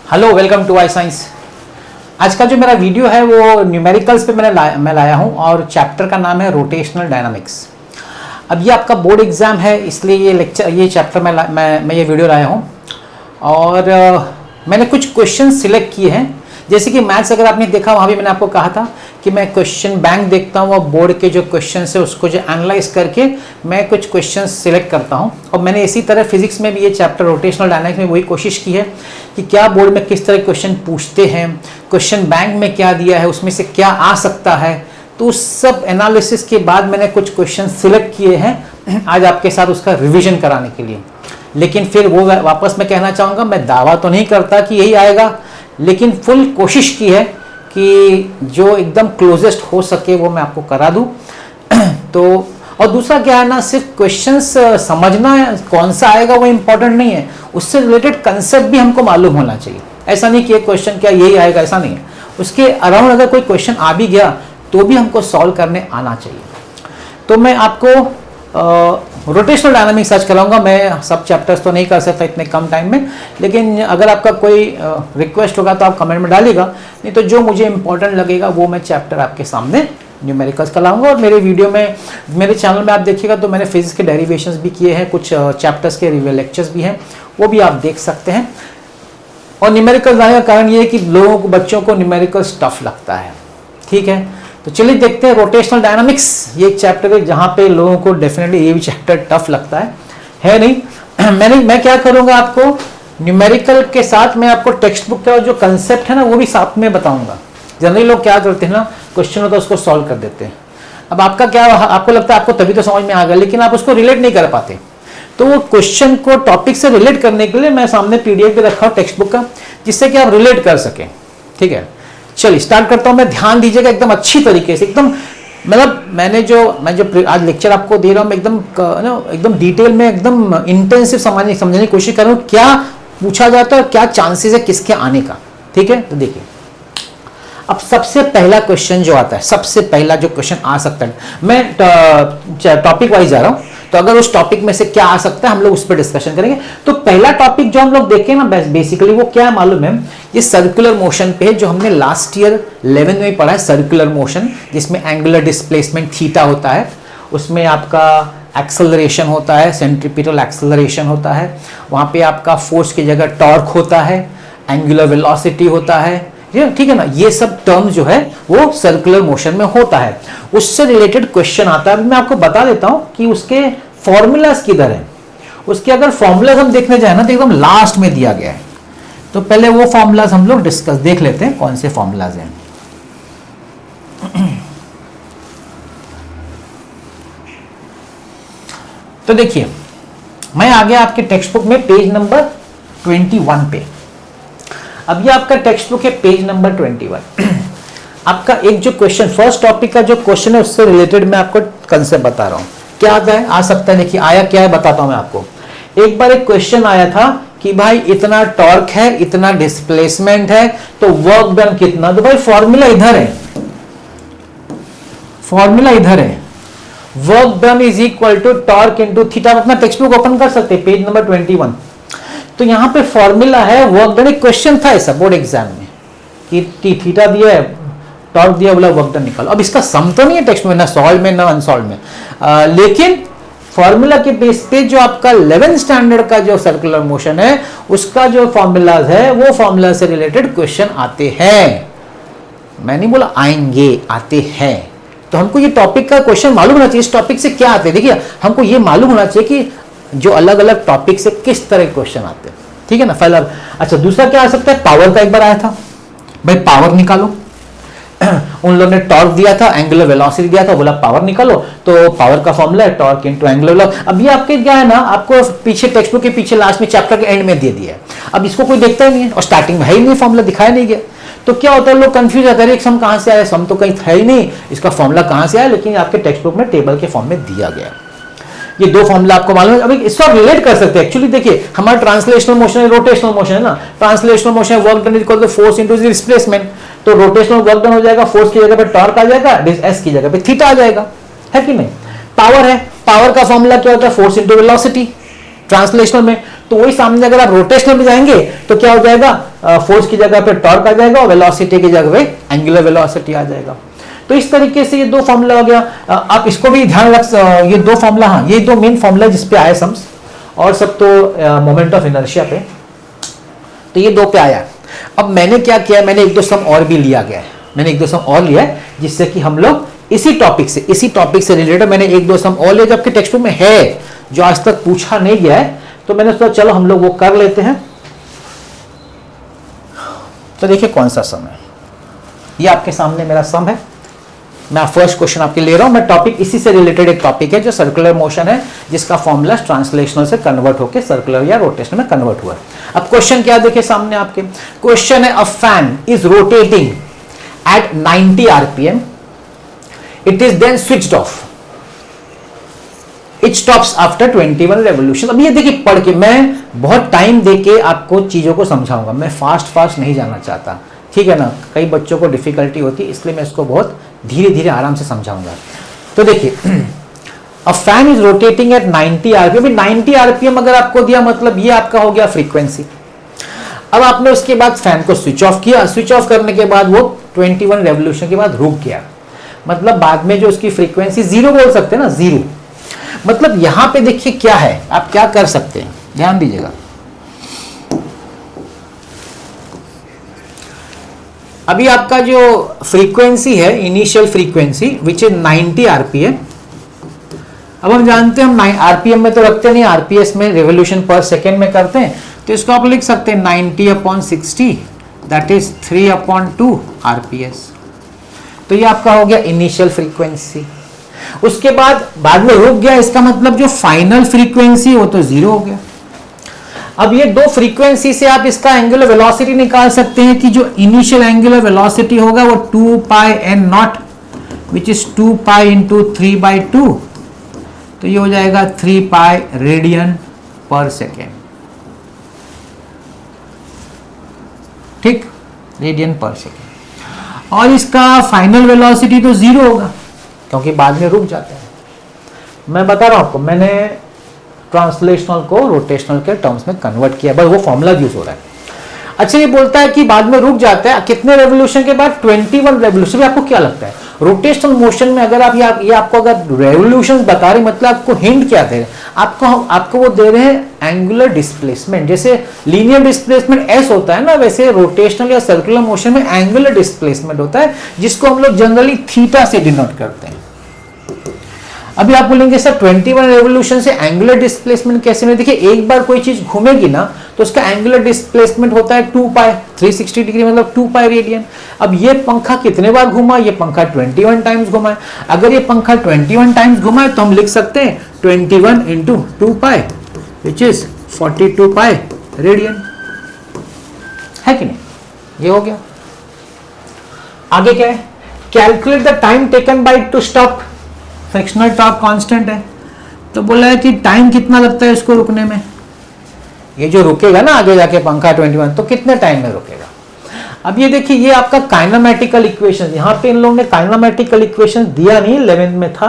Hello, welcome to I science. आज का जो मेरा वीडियो है वो न्यूमेरिकल्स पे मैं लाया हूँ और चैप्टर का नाम है रोटेशनल डायनामिक्स। अब ये आपका बोर्ड एग्जाम है, इसलिए ये चैप्टर मैं ये वीडियो लाया हूँ। और मैंने कुछ क्वेश्चन सिलेक्ट किए हैं। जैसे कि मैथ्स अगर आपने देखा, वहाँ भी मैंने आपको कहा था कि मैं क्वेश्चन बैंक देखता हूँ और बोर्ड के जो क्वेश्चन है उसको जो एनालाइज करके मैं कुछ क्वेश्चन सिलेक्ट करता हूँ। और मैंने इसी तरह फिजिक्स में भी ये चैप्टर रोटेशनल डायनामिक्स में वही कोशिश की है कि क्या बोर्ड में किस तरह क्वेश्चन पूछते हैं, क्वेश्चन बैंक में क्या दिया है, उसमें से क्या आ सकता है। तो उस सब एनालिसिस के बाद मैंने कुछ क्वेश्चन सिलेक्ट किए हैं आज आपके साथ उसका रिविजन कराने के लिए। लेकिन फिर वो वापस मैं कहना चाहूँगा, मैं दावा तो नहीं करता कि यही आएगा, लेकिन फुल कोशिश की है कि जो एकदम क्लोजेस्ट हो सके वो मैं आपको करा दूं। तो और दूसरा क्या है ना, सिर्फ क्वेश्चंस समझना कौन सा आएगा वो इम्पोर्टेंट नहीं है, उससे रिलेटेड कंसेप्ट भी हमको मालूम होना चाहिए। ऐसा नहीं कि एक क्वेश्चन क्या यही आएगा, ऐसा नहीं है। उसके अराउंड अगर कोई क्वेश्चन आ भी गया तो भी हमको सॉल्व करने आना चाहिए। तो मैं आपको रोटेशनल डायनामिक्स आज कराऊंगा। मैं सब चैप्टर्स तो नहीं कर सकता इतने कम टाइम में, लेकिन अगर आपका कोई रिक्वेस्ट होगा तो आप कमेंट में डालिएगा, नहीं तो जो मुझे इंपॉर्टेंट लगेगा वो मैं चैप्टर आपके सामने न्यूमेरिकल्स का लाऊंगा। और मेरे वीडियो में, मेरे चैनल में आप देखिएगा तो मैंने फिजिक्स के डेरिवेशंस भी किए हैं, कुछ चैप्टर्स के रिव्यू लेक्चर्स भी हैं, वो भी आप देख सकते हैं। और न्यूमेरिकल्स लाने का कारण ये है कि लोगों को, बच्चों को न्यूमेरिकल्स टफ लगता है। ठीक है, तो चलिए देखते हैं रोटेशनल डायनामिक्स। ये एक चैप्टर है जहाँ पे लोगों को डेफिनेटली ये भी चैप्टर टफ लगता है नहीं। मैं क्या करूँगा, आपको न्यूमेरिकल के साथ मैं आपको टेक्स्ट बुक का जो कंसेप्ट है ना वो भी साथ में बताऊंगा। जनरली लोग क्या करते हैं ना, क्वेश्चन होता है उसको सॉल्व कर देते हैं। अब आपका क्या, आपको लगता है आपको तभी तो समझ में आ गया, लेकिन आप उसको रिलेट नहीं कर पाते। तो वो क्वेश्चन को टॉपिक से रिलेट करने के लिए मैं सामने पीडीएफ भी रखा हूँ टेक्स्ट बुक का, जिससे कि आप रिलेट कर सकें। ठीक है, चलिए स्टार्ट करता हूं मैं। ध्यान दीजिएगा एकदम अच्छी तरीके से, एकदम मतलब मैं जो आज लेक्चर आपको दे रहा हूं, मैं एकदम डिटेल में, एकदम इंटेंसिव समझने की कोशिश कर रहा हूं क्या पूछा जाता है और क्या चांसेस है किसके आने का। ठीक है, तो देखिए अब सबसे पहला क्वेश्चन जो आता है, सबसे पहला जो क्वेश्चन आ सकता है, मैं टॉपिक वाइज जा रहा हूं, तो अगर उस टॉपिक में से क्या आ सकता है हम लोग उस पर डिस्कशन करेंगे। तो पहला टॉपिक जो हम लोग देखें ना, बेसिकली वो क्या है मालूम है, ये सर्कुलर मोशन पे है, जो हमने लास्ट ईयर 11 में पढ़ा है। सर्कुलर मोशन जिसमें एंगुलर डिस्प्लेसमेंट थीटा होता है, उसमें आपका एक्सेलरेशन होता है, सेंट्रीपिटल एक्सेलरेशन होता है, वहां पे आपका फोर्स की जगह टॉर्क होता है, एंगुलर वेलोसिटी होता है। ठीक है ना, ये सब टर्म जो है वो सर्कुलर मोशन में होता है। उससे रिलेटेड क्वेश्चन आता है। मैं आपको बता देता हूं कि उसके फॉर्मूलाज किधर है। उसके अगर फॉर्मूलाज हम देखने जाए ना तो एकदम लास्ट में दिया गया है। तो पहले वो फॉर्मूलाज हम लोग देख लेते हैं कौन से फॉर्मूलाज हैं। तो देखिए, मैं आ गया आपके टेक्स्ट बुक में पेज नंबर 21 पे। अब ये आपका टेक्स्ट बुक है पेज नंबर 21। आपका एक जो क्वेश्चन, फर्स्ट टॉपिक का जो क्वेश्चन है उससे रिलेटेड मैं आपको कंसेप्ट बता रहा हूं। क्या आता है, आ सकता है, देखिए आया क्या है बताता हूं मैं आपको। एक बार एक क्वेश्चन आया था कि भाई इतना टॉर्क है, इतना डिस्प्लेसमेंट है, तो वर्क डन कितना। तो भाई फॉर्मूला इधर है, फॉर्मूला इधर है, work done is equal to torque into theta. अपना टेक्स्ट बुक ओपन कर सकते हैं, पेज नंबर 21। तो यहां पे फॉर्मूला है वर्क डन। एक क्वेश्चन था ऐसा बोर्ड एग्जाम में कि थीटा दिया है, टॉर्क दिया, बोला वर्क डन निकालो। अब इसका सम तो नहीं है टेक्स्ट में, ना सॉल्व में ना अनसॉल्व में, लेकिन फॉर्मूला के बेस पे जो आपका 11th स्टैंडर्ड का जो सर्कुलर मोशन है उसका जो फॉर्मूलाज है वो फॉर्मूला से रिलेटेड क्वेश्चन आते हैं। मैं नहीं बोला आएंगे, आते हैं। तो हमको ये टॉपिक का क्वेश्चन मालूम होना चाहिए, इस टॉपिक से क्या आते हैं। देखिए हमको ये मालूम होना चाहिए कि जो अलग अलग टॉपिक से किस तरह के क्वेश्चन आते हैं। ठीक है ना, पहला। अच्छा, दूसरा क्या आ सकता है, पावर का एक बार आया था, भाई पावर निकालो। उन लोगों ने टॉर्क दिया था, एंगुलर वेलोसिटी दिया था, बोला पावर निकालो। तो पावर का फॉर्मूला है टॉर्क इनटू एंगुलर वेलोसिटी। अब ये आपके क्या है ना, आपको पीछे टेक्स्ट बुक के पीछे लास्ट में चैप्टर के एंड में दे दिया है। अब इसको कोई देखता ही नहीं है और स्टार्टिंग में है ही नहीं, फॉर्मूला दिखाया नहीं गया। तो क्या होता है, लोग कंफ्यूज रहते हैं, सम कहां से आया, सम तो कहीं है ही नहीं, इसका फॉर्मूला कहां से आया। लेकिन आपके टेक्स्ट बुक में टेबल के फॉर्म में दिया गया है। ये दो फॉर्मूला आपको मालूम है। अभी इसको रिलेट कर सकते हैं। एक्चुअली देखिए, हमारा ट्रांसलेशनल मोशन है, रोटेशनल मोशन है ना। Translational motion work done equal to force into displacement. तो रोटेशनल वर्क डन हो जाएगा, फोर्स की जगह पे टॉर्क आ जाएगा, एस की जगह पे थीटा आ जाएगा, है कि नहीं। पावर है, पावर का फॉर्मूला क्या होता है, फोर्स इनटू वेलोसिटी ट्रांसलेशनल में। तो तो वही सामने अगर आप रोटेशनल में जाएंगे तो क्या हो जाएगा, फोर्स की जगह पे टॉर्क आ जाएगा और वेलोसिटी की जगह पे एंगुलर वेलोसिटी आ जाएगा। तो इस तरीके से ये दो फॉर्मूला हो गया। आप इसको भी ध्यान रख, ये दो फॉर्मूला, हाँ ये दो मेन फॉर्मूला जिसपे आए सम्स, और सब तो मोमेंट ऑफ इनर्शिया पे, तो ये दो पे आया। अब मैंने क्या किया, मैंने एक दो सम और भी लिया गया है, मैंने एक दो सम और लिया है जिससे कि हम लोग इसी टॉपिक से रिलेटेड मैंने एक दो सम और लिया जो आपके टेक्स्ट बुक में है, जो आज तक पूछा नहीं गया है, तो मैंने सोचा चलो हम लोग वो कर लेते हैं। तो देखिए कौन सा सम है, ये आपके सामने मेरा सम है। मैं फर्स्ट क्वेश्चन आपके ले रहा हूं, मैं टॉपिक इसी से रिलेटेड एक टॉपिक है जो सर्कुलर मोशन है, जिसका फॉर्मूला ट्रांसलेशनल से कन्वर्ट होकर सर्कुलर या रोटेशनल में कन्वर्ट हुआ है। अब क्वेश्चन क्या देखिए सामने आपके, क्वेश्चन है a fan is rotating at 90 RPM, it is then switched off, it stops after 21 revolution. अब ये देखिए पढ़ के, मैं बहुत टाइम देके आपको चीजों को समझाऊंगा, मैं फास्ट नहीं जाना चाहता, ठीक है ना, कई बच्चों को डिफिकल्टी होती है, इसलिए मैं इसको बहुत धीरे धीरे आराम से समझाऊंगा। तो देखिए अ fan is rotating at 90 RPM, 90 RPM अगर आपको दिया मतलब ये आपका हो गया फ्रीक्वेंसी। अब आपने उसके बाद फैन को स्विच ऑफ किया, स्विच ऑफ करने के बाद वो 21 रेवोल्यूशन के बाद रुक गया, मतलब बाद में जो उसकी फ्रीक्वेंसी जीरो बोल सकते हैं ना, जीरो। मतलब यहां पे देखिए क्या है, आप क्या कर सकते हैं, ध्यान दीजिएगा। अभी आपका जो फ्रीक्वेंसी है, initial frequency which is 90 RPM. अब हम जानते हैं, हम आरपीएम में तो रखते नहीं, आरपीएस में रेवोल्यूशन पर सेकेंड में करते हैं, तो इसको आप लिख सकते हैं 90/60 दैट इज 3/2 आरपीएस। तो ये आपका हो गया इनिशियल फ्रीक्वेंसी। उसके बाद में रुक गया, इसका मतलब जो फाइनल फ्रीक्वेंसी वो तो जीरो हो गया। अब ये दो फ्रीक्वेंसी से आप इसका एंगुलर वेलोसिटी निकाल सकते हैं कि जो इनिशियल एंगुलर वेलोसिटी होगा वो 2πn0 विच इज 2π इंटू 3/2, तो ये हो जाएगा 3π रेडियन पर सेकेंड, ठीक, रेडियन पर सेकेंड। और इसका फाइनल वेलोसिटी तो जीरो होगा क्योंकि बाद में रुक जाता है। मैं बता रहा हूं आपको, मैंने ट्रांसलेशनल को रोटेशनल के टर्म्स में कन्वर्ट किया, बस वो फॉर्मूला यूज हो रहा है। अच्छा ये बोलता है कि बाद में रुक जाता है कितने रेवोल्यूशन के बाद, 21 रेवोल्यूशन। आपको क्या लगता है रोटेशनल मोशन में अगर आप ये आपको अगर रेवोल्यूशंस बता रहे, मतलब आपको हिंट क्या दे रहे हैं, आपको वो दे रहे हैं एंगुलर डिस्प्लेसमेंट। जैसे लीनियर डिस्प्लेसमेंट एस होता है ना, वैसे रोटेशनल या सर्कुलर मोशन में एंगुलर डिस्प्लेसमेंट होता है, जिसको हम लोग जनरली थीटा से डिनोट करते हैं। अभी आप बोलेंगे सर 21 रेवोल्यूशन से एंगुलर डिस्प्लेसमेंट कैसे में, देखिए एक बार कोई चीज घूमेगी ना तो उसका एंगुलर डिस्प्लेसमेंट होता है 2π, 360 डिग्री मतलब 2π रेडियन। अब ये पंखा कितने बार घुमा, ये पंखा 21 टाइम्स घुमा है। अगर ये पंखा 21 टाइम्स घुमा है तो हम लिख सकते हैं 21 इंटू 2π विच इज 42π रेडियन, है कि नहीं, ये हो गया। आगे क्या है, calculate the time taken by two stop, frictional torque constant है, तो बोला है कि टाइम कितना लगता है इसको रुकने में, ये जो रुकेगा ना आगे जाके पंखा 21, तो कितने टाइम में रुकेगा। अब ये देखिए ये आपका काइनेमेटिकल इक्वेशन, यहाँ पे इन लोगों ने काइनेमेटिकल इक्वेशन दिया नहीं, 11th में था।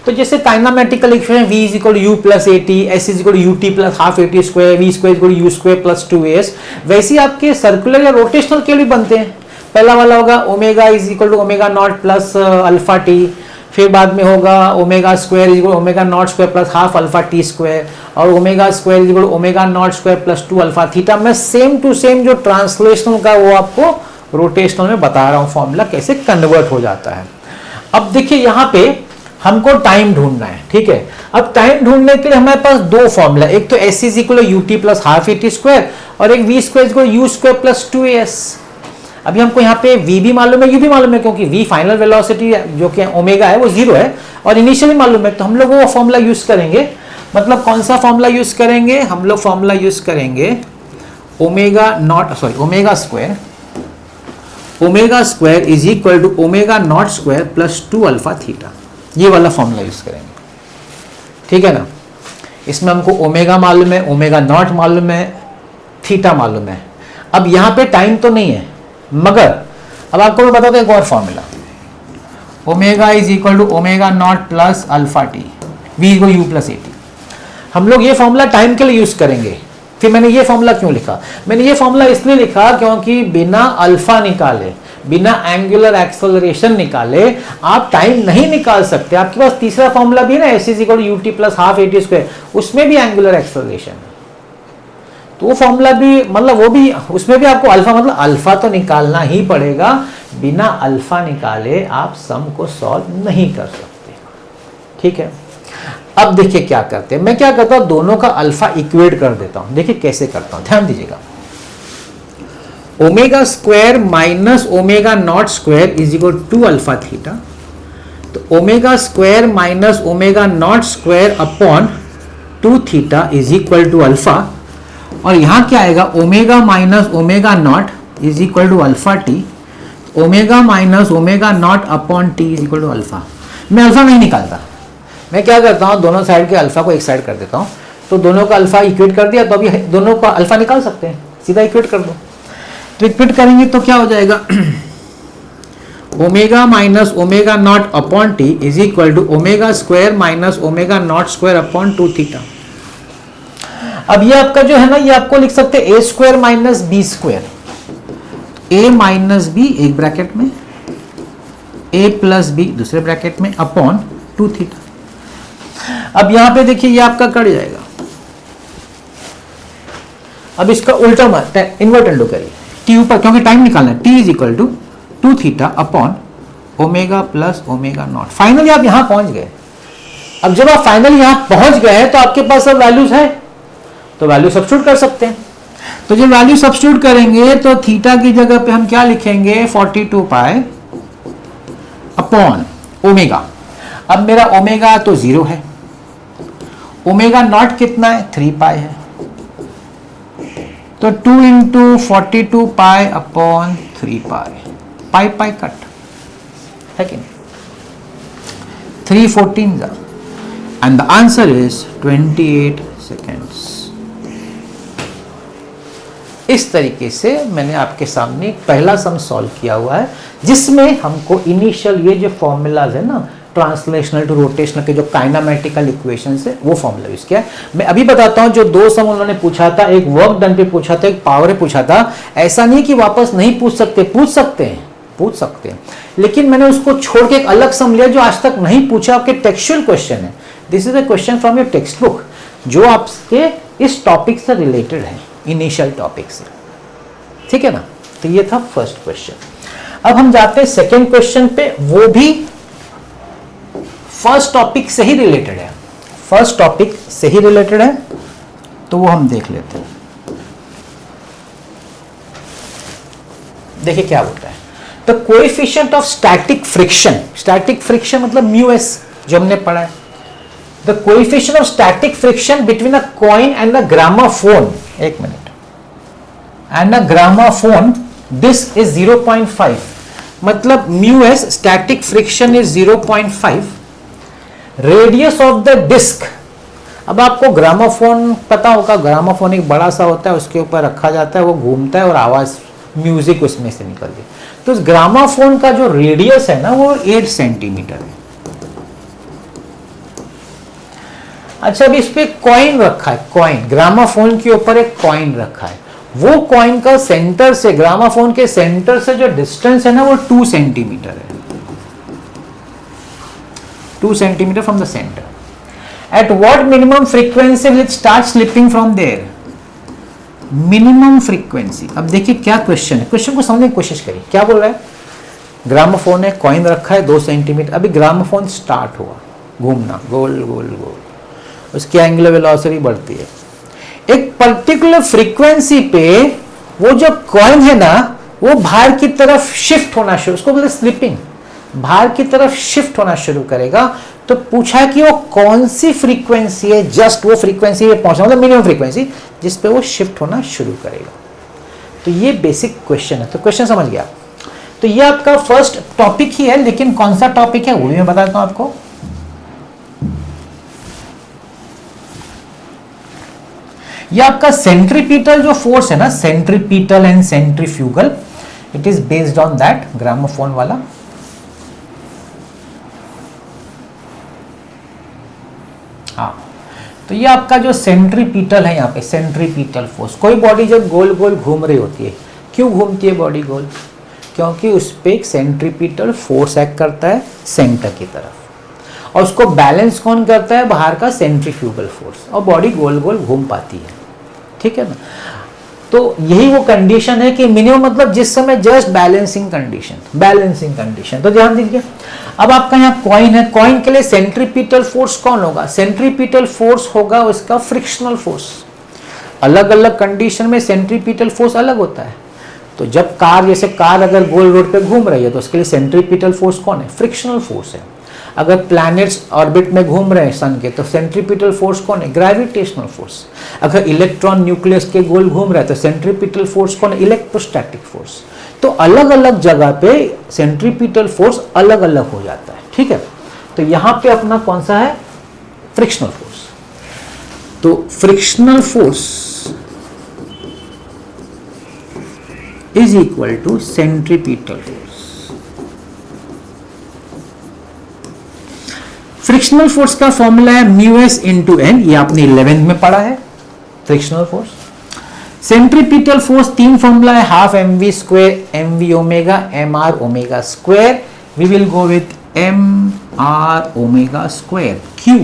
तो जैसे kinematical equation v is equal to u plus a t, s is equal to u t plus half a t square, v square is equal to u square plus 2as, वैसे ही आपके circular या rotational के भी बनते हैं। पहला वाला होगा omega is equal to omega naught plus alpha t, फिर बाद में होगा omega square is equal omega naught square plus half alpha t square, और omega square is equal omega naught square plus 2 alpha theta. मैं same to same जो translational का वो आपको रोटेशनल में बता रहा हूं फॉर्मूला कैसे कन्वर्ट हो जाता है। अब देखिए यहाँ पे हमको टाइम ढूंढना है, ठीक है। अब टाइम ढूंढने के लिए हमारे पास दो फॉर्मूला, एक तो s is equal u t plus half a t square और एक v square equal u square plus 2as। अभी हमको यहाँ पे v भी मालूम है, u भी मालूम है, क्योंकि v फाइनल वेलोसिटी जो कि ओमेगा है वो जीरो है और इनिशियली मालूम है, तो हम लोग वो फॉर्मूला यूज करेंगे। मतलब कौन सा फॉर्मूला यूज करेंगे, हम लोग फॉर्मूला यूज करेंगे omega square is equal to omega naught square plus 2 alpha theta, ये वाला फॉर्मूला यूज करेंगे, ठीक है ना। इसमें हमको ओमेगा मालूम है, ओमेगा नॉट मालूम है, थीटा मालूम है। अब यहाँ पे टाइम तो नहीं है, मगर अब आपको मैं बताता हूं एक और formula, omega is equal to omega naught plus alpha t, v equal u plus a t. हम लोग ये फॉर्मूला टाइम के लिए यूज करेंगे, फिर मैंने ये फॉर्मूला क्यों लिखा? मैंने ये फॉर्मूला इसलिए लिखा क्योंकि बिना अल्फा निकाले, बिना एंगुलर एक्सेलरेशन निकाले आप टाइम नहीं निकाल सकते। आपके पास तीसरा फॉर्मूला भी है ना, s is equal to u t plus half a t square, उसमें भी एंगुलर एक्सेलरेशन है। तो वो फॉर्मूला भी मतलब वो भी, उसमें भी आपको अल्फा मतलब अल्फा तो निकालना ही पड़ेगा। बिना अल्फा निकाले आप सम को सॉल्व नहीं कर सकते। ठीक है, अब देखिए क्या करते हैं। मैं क्या करता हूं, दोनों का अल्फा इक्वेट कर देता हूं। देखिए कैसे करता हूं, ध्यान दीजिएगा। Omega square minus omega naught square is equal to alpha theta. तो omega square minus omega naught square upon 2 theta is equal to alpha, और यहां क्या आएगा, omega minus omega naught is equal to alpha t. Omega minus omega naught upon t is equal to alpha. मैं alpha नहीं निकालता, मैं क्या करता हूं, दोनों साइड के अल्फा को एक साइड कर देता हूं। तो दोनों का अल्फा इक्वेट कर दिया, तो अभी दोनों का अल्फा निकाल सकते हैं, सीधा इक्वेट कर दो। तो इक्वेट करेंगे तो क्या हो जाएगा, omega minus omega naught upon t is equal to omega square minus omega naught square upon 2 theta. अब ये आपका जो है ना, ये आपको लिख सकते हैं ए स्क्वायर माइनस बी स्क्वायर, ए माइनस बी एक ब्रैकेट में, ए प्लस बी दूसरे ब्रैकेट में, अपॉन 2 थीटा। अब यहां पे देखिए ये आपका कट जाएगा। अब इसका उल्टा मत इन्वर्ट एंडो करिए, टी ऊपर क्योंकि टाइम निकालना है, t is equal to 2 theta upon omega plus omega naught. Finally आप यहां पहुंच गए। अब जब आप फाइनली यहां पहुंच गए तो आपके पास अब वैल्यूज है, तो वैल्यू सब्स्टिट्यूट कर सकते हैं। तो जब वैल्यू सब्स्टिट्यूट करेंगे तो थीटा की जगह पे हम क्या लिखेंगे, 42 पाई अपॉन ओमेगा। अब मेरा ओमेगा तो 0 है, ओमेगा नॉट कितना है, 3 पाई है, तो 2 इंटू 42 पाई अपॉन 3 पाई, पाई पाई कट है कि नहीं, 3 14 and the answer is 28 seconds. इस तरीके से मैंने आपके सामने पहला सम सॉल्व किया हुआ है, जिसमें हमको इनिशियल ये जो फॉर्मूलाज है ना, ट्रांसलेशनल टू रोटेशनल के जो काइनेमेटिकल इक्वेशंस है वो फॉर्मूला यूज किया है। मैं अभी बताता हूं, जो 2 सम उन्होंने पूछा था, एक वर्क डन पे पूछा था, एक पावर पे पूछा था। ऐसा नहीं कि वापस नहीं पूछ सकते, पूछ सकते हैं, लेकिन मैंने उसको छोड़ के एक अलग सम लिया जो आज तक नहीं पूछा, आपके टेक्सचुअल क्वेश्चन है। This is a question from your text book जो आपके इस टॉपिक से रिलेटेड है, इनिशियल टॉपिक से, ठीक है ना। तो ये था फर्स्ट क्वेश्चन। अब हम जाते हैं सेकेंड क्वेश्चन पे, वो भी फर्स्ट टॉपिक से ही रिलेटेड है, फर्स्ट टॉपिक से ही रिलेटेड है, तो वो हम देख लेते हैं। देखिए क्या होता है, the coefficient of static friction मतलब म्यू एस जो हमने पढ़ा है। The coefficient of static friction between a coin and a gramophone, एक मिनट, and a gramophone, this is 0.5, मतलब mu S static friction is 0.5, radius of the disc. अब आपको ग्रामोफोन पता होगा, ग्रामोफोन एक बड़ा सा होता है, उसके ऊपर रखा जाता है, वो घूमता है और आवाज म्यूजिक उसमें से निकलती है। तो उस ग्रामोफोन का जो रेडियस है ना, वो 8 सेंटीमीटर है। अच्छा, अब इस पे कॉइन रखा है, कॉइन, ग्रामोफोन के ऊपर एक कॉइन रखा है, वो कॉइन का सेंटर से, ग्रामोफोन के सेंटर से जो डिस्टेंस है ना, वो 2 सेंटीमीटर है, 2 centimetre from the centre. At what minimum frequency will it start slipping from there, minimum frequency. अब देखिए क्या क्वेश्चन है, क्वेश्चन को समझने की कोशिश करिए। क्या बोल रहा है, ग्रामोफोन है, कॉइन रखा है 2 सेंटीमीटर, अभी ग्रामोफोन स्टार्ट हुआ घूमना, गोल गोल गोल, उसकी एंगुलर वेलोसिटी बढ़ती है। एक पर्टिकुलर फ्रीक्वेंसी पे वो जो कॉइन है ना, वो बाहर की तरफ शिफ्ट होना शुरू, उसको बोलते स्लिपिंग, बाहर की तरफ शिफ्ट होना शुरू करेगा। तो पूछा कि वो कौन सी फ्रीक्वेंसी है, जस्ट वो फ्रीक्वेंसी पे पहुंचना, मतलब मिनिमम फ्रीक्वेंसी जिस पे वो शिफ्ट होना शुरू करेगा। तो ये बेसिक क्वेश्चन है, तो क्वेश्चन समझ गया। तो ये आपका फर्स्ट टॉपिक ही है, लेकिन कौन सा टॉपिक है वो भी मैं बताता हूं आपको। ये आपका सेंट्रीपिटल जो फोर्स है ना, centripetal and centrifugal, it is based on that, gramophone वाला। हाँ, तो ये आपका जो सेंट्रीपिटल है, यहाँ पे सेंट्रीपिटल फोर्स, कोई बॉडी जब गोल गोल घूम रही होती है, क्यों घूमती है बॉडी गोल? क्योंकि उस पर एक सेंट्रीपिटल फोर्स एक्ट करता है सेंटर की तरफ, और उसको बैलेंस कौन करता है? बाहर का सेंट्रीफ्यूगल फोर्स, और बॉडी गोल गोल घूम पाती है। ठीक है ना? तो यही वो कंडीशन है कि मिनिमम मतलब जिस समय जस्ट बैलेंसिंग कंडीशन। तो ध्यान दीजिए, अब आपका यहाँ कॉइन है, कॉइन के लिए सेंट्रीपिटल फोर्स कौन होगा? सेंट्रीपिटल फोर्स होगा उसका फ्रिक्शनल फोर्स। अलग अलग कंडीशन में सेंट्रीपिटल फोर्स अलग होता है। तो जब कार, जैसे कार अगर गोल रोड पे घूम रही है तो उसके लिए सेंट्रीपिटल फोर्स कौन है? फ्रिक्शनल फोर्स है। अगर प्लैनेट्स ऑर्बिट में घूम रहे हैं सन के, तो सेंट्रीपिटल फोर्स कौन है? Gravitational force. अगर इलेक्ट्रॉन न्यूक्लियस के गोल घूम रहा है तो सेंट्रीपिटल फोर्स कौन है? Electrostatic force. तो अलग अलग जगह पे सेंट्रीपिटल फोर्स अलग अलग हो जाता है। ठीक है, तो यहां पे अपना कौन सा है? Frictional force. तो frictional force is equal to centripetal force. Frictional force का फॉर्मूला है μs इंटू एन, ये आपने 11th में पढ़ा है, फ्रिक्शनल फोर्स। सेंट्रीपिटल फोर्स तीन फॉर्मूला है, half mv square, mv omega, mr omega square. We will go with mr omega square. क्यों?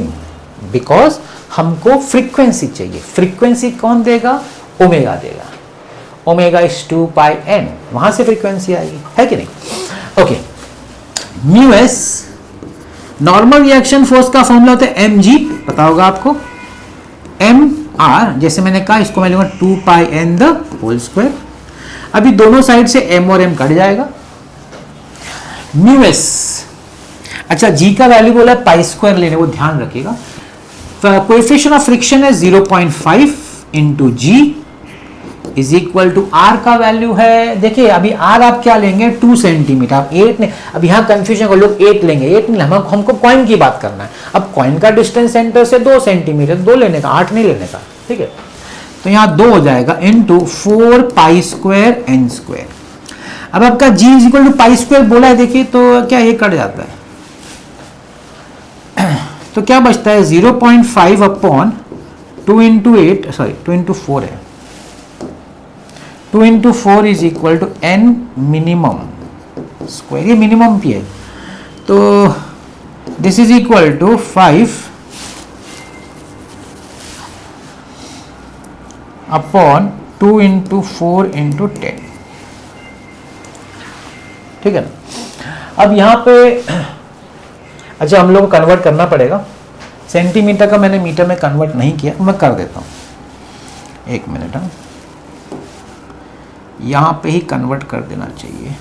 बिकॉज हमको फ्रीक्वेंसी चाहिए। फ्रीक्वेंसी कौन देगा? ओमेगा देगा। ओमेगा इज 2 पाई n, वहां से फ्रीक्वेंसी आएगी, है कि नहीं? Okay, μs normal reaction force का फॉर्मूला होता है mg, पता होगा आपको। mr जैसे मैंने कहा, इसको मैं लूंगा 2 पाई n द होल स्क्वायर। अभी दोनों साइड से m और m कट जाएगा। μs, अच्छा g का वैल्यू बोला पाई स्क्वायर लेने, वो ध्यान रखिएगा। कोएफिशिएंट ऑफ फ्रिक्शन है 0.5 into g is equal to r का वैल्यू है, देखिए अभी आर आप क्या लेंगे? 2 सेंटीमीटर। आप 8 नहीं, अब यहाँ कंफ्यूजन को लोग 8 लेंगे, 8 नहीं, हमको कॉइन की बात करना है। अब कॉइन का डिस्टेंस सेंटर से 2 सेंटीमीटर, 2 लेने का, 8 नहीं लेने का। ठीक है, तो यहाँ 2 हो जाएगा into 4 pi square N square. अब आपका g is equal to pi square बोला है, देखिए तो क्या ये कट जाता है, तो क्या बचता है? 0.5 अपॉन 2 इंटू 8, सॉरी 2 इंटू 4 है, 2 into 4 is equal to n minimum square, ये मिनिमम भी है, तो this is equal to 5 upon 2 into 4 into 10। ठीक है ना? अब यहां पे अच्छा हम लोग को कन्वर्ट करना पड़ेगा, सेंटीमीटर का मैंने मीटर में कन्वर्ट नहीं किया, मैं कर देता हूं, 1 मिनट। हाँ, यहाँ पे ही कन्वर्ट कर देना चाहिए।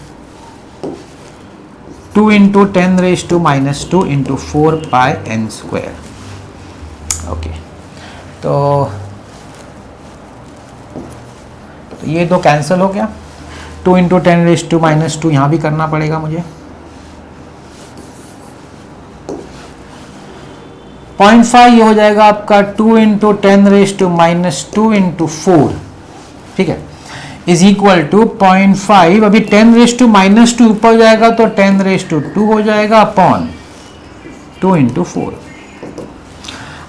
2 into 10 raise to minus 2 into 4 pi n square. Okay, तो ये दो कैंसिल हो गया। 2 इंटू 10 रेज टू माइनस 2 यहाँ भी करना पड़ेगा मुझे। 0.5 ये हो जाएगा आपका 2 into 10 raise to minus 2 into 4। ठीक है, इज इक्वल टू 0.5, अभी 10 रेज टू माइनस 2 ऊपर जाएगा तो 10 रेज टू 2 हो जाएगा अपॉन 2 इंटू 4।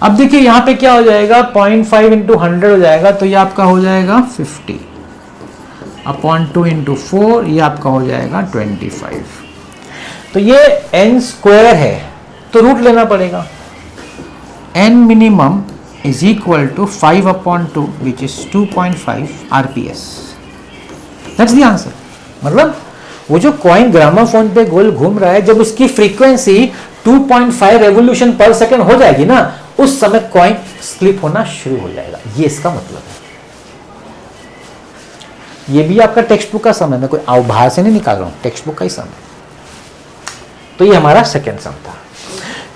अब देखिए यहाँ पे क्या हो जाएगा, 0.5 इंटू 100 हो जाएगा, तो ये आपका हो जाएगा 50 अपॉन 2 इंटू 4, ये आपका हो जाएगा 25। तो ये n स्क्वायर है, तो रूट लेना पड़ेगा। n minimum is equal to 5 upon 2 which is 2.5 RPS। That's the answer. मतलब वो जो कॉइन ग्रामोफोन पे गोल घूम रहा है, जब उसकी फ्रीक्वेंसी 2.5 रेवोल्यूशन पर सेकंड हो जाएगी ना, उस समय कॉइन स्लिप होना शुरू हो जाएगा, ये इसका मतलब है। ये भी आपका टेक्स्ट बुक का समय, मैं कोई बाहर से नहीं निकाल रहा हूं, टेक्स्ट बुक का ही समय। तो ये हमारा सेकेंड सम था।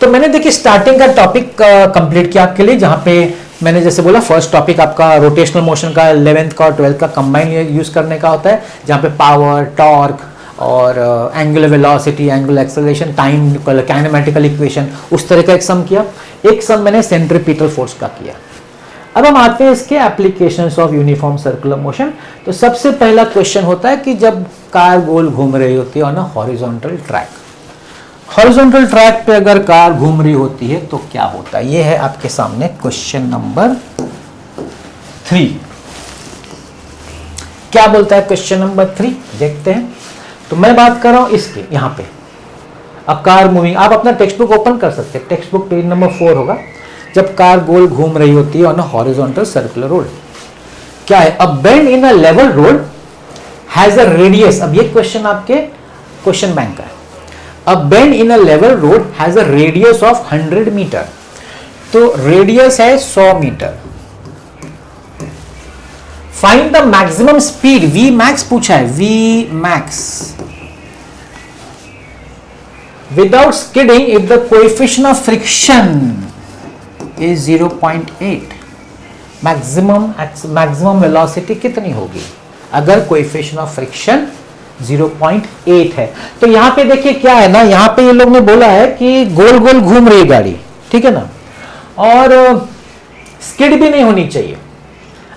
तो मैंने देखिए स्टार्टिंग का टॉपिक कंप्लीट किया आपके लिए, जहां पे मैंने जैसे बोला फर्स्ट टॉपिक आपका रोटेशनल मोशन का 11th का और 12th का कंबाइन यूज करने का होता है, जहां पे पावर, टॉर्क और angular velocity, angular acceleration, time, kinematical equation, उस तरह का एक सम किया। एक सम मैंने सेंट्रीपिटल फोर्स का किया। अब हम आते हैं इसके applications of uniform circular motion. तो सबसे पहला क्वेश्चन होता है कि जब कार गोल घूम रही होती है on a horizontal track. Horizontal track पे अगर कार घूम रही होती है तो क्या होता है? ये है आपके सामने क्वेश्चन नंबर 3। क्या बोलता है क्वेश्चन नंबर 3? देखते हैं। तो मैं बात कर रहा हूं इसके, यहां पे अ कार मूविंग। आप अपना टेक्स्ट बुक ओपन कर सकते हैं, टेक्स्ट बुक पेज नंबर 4 होगा। जब कार गोल घूम रही होती है on a horizontal circular road, क्या है? A bend in a level road has a radius. अब ये क्वेश्चन आपके क्वेश्चन बैंक का है। A bend in a level road has a radius of 100 metre. तो रेडियस है 100 metre. Find the maximum speed, V max पूछा है, V max without skidding if the coefficient of friction is 0.8। Maximum velocity कितनी होगी अगर coefficient of friction 0.8 है? तो यहां पे देखिए क्या है ना, यहां पे ये लोग ने बोला है कि गोल गोल घूम रही है गाड़ी, ठीक है ना, और स्किड भी नहीं होनी चाहिए।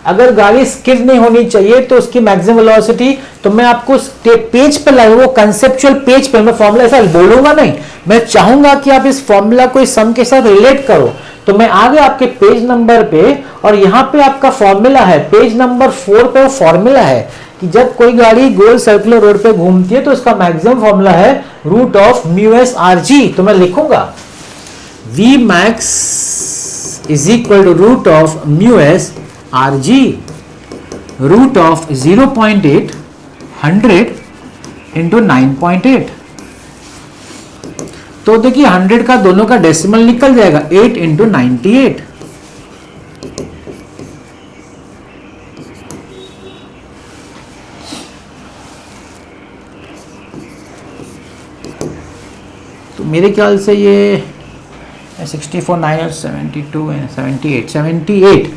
अगर गाड़ी स्किड नहीं होनी चाहिए तो उसकी मैक्सिमम वेलोसिटी, तो मैं आपको पेज पे लाऊं, वो कंसेप्चुअल पेज पे, मैं फॉर्मूला ऐसा बोलूंगा नहीं, मैं चाहूंगा कि आप इस फॉर्मूला को इस सम के साथ रिलेट करो। तो मैं आ गया आपके पेज नंबर पे, और यहां पे आपका फॉर्मूला है, पेज नंबर 4 पे फॉर्मूला है कि जब कोई गाड़ी गोल सर्कुलर रोड पे घूमती है तो उसका मैक्सिमम फॉर्मूला है root of mu s r g. तो मैं लिखूंगा v max is equal to root of mu s r g, root of 0.8 100 into 9.8। तो देखिए 100 का दोनों का डेसिमल निकल जाएगा, 8 इंटू 98। तो मेरे ख्याल से ये 64 9 72 78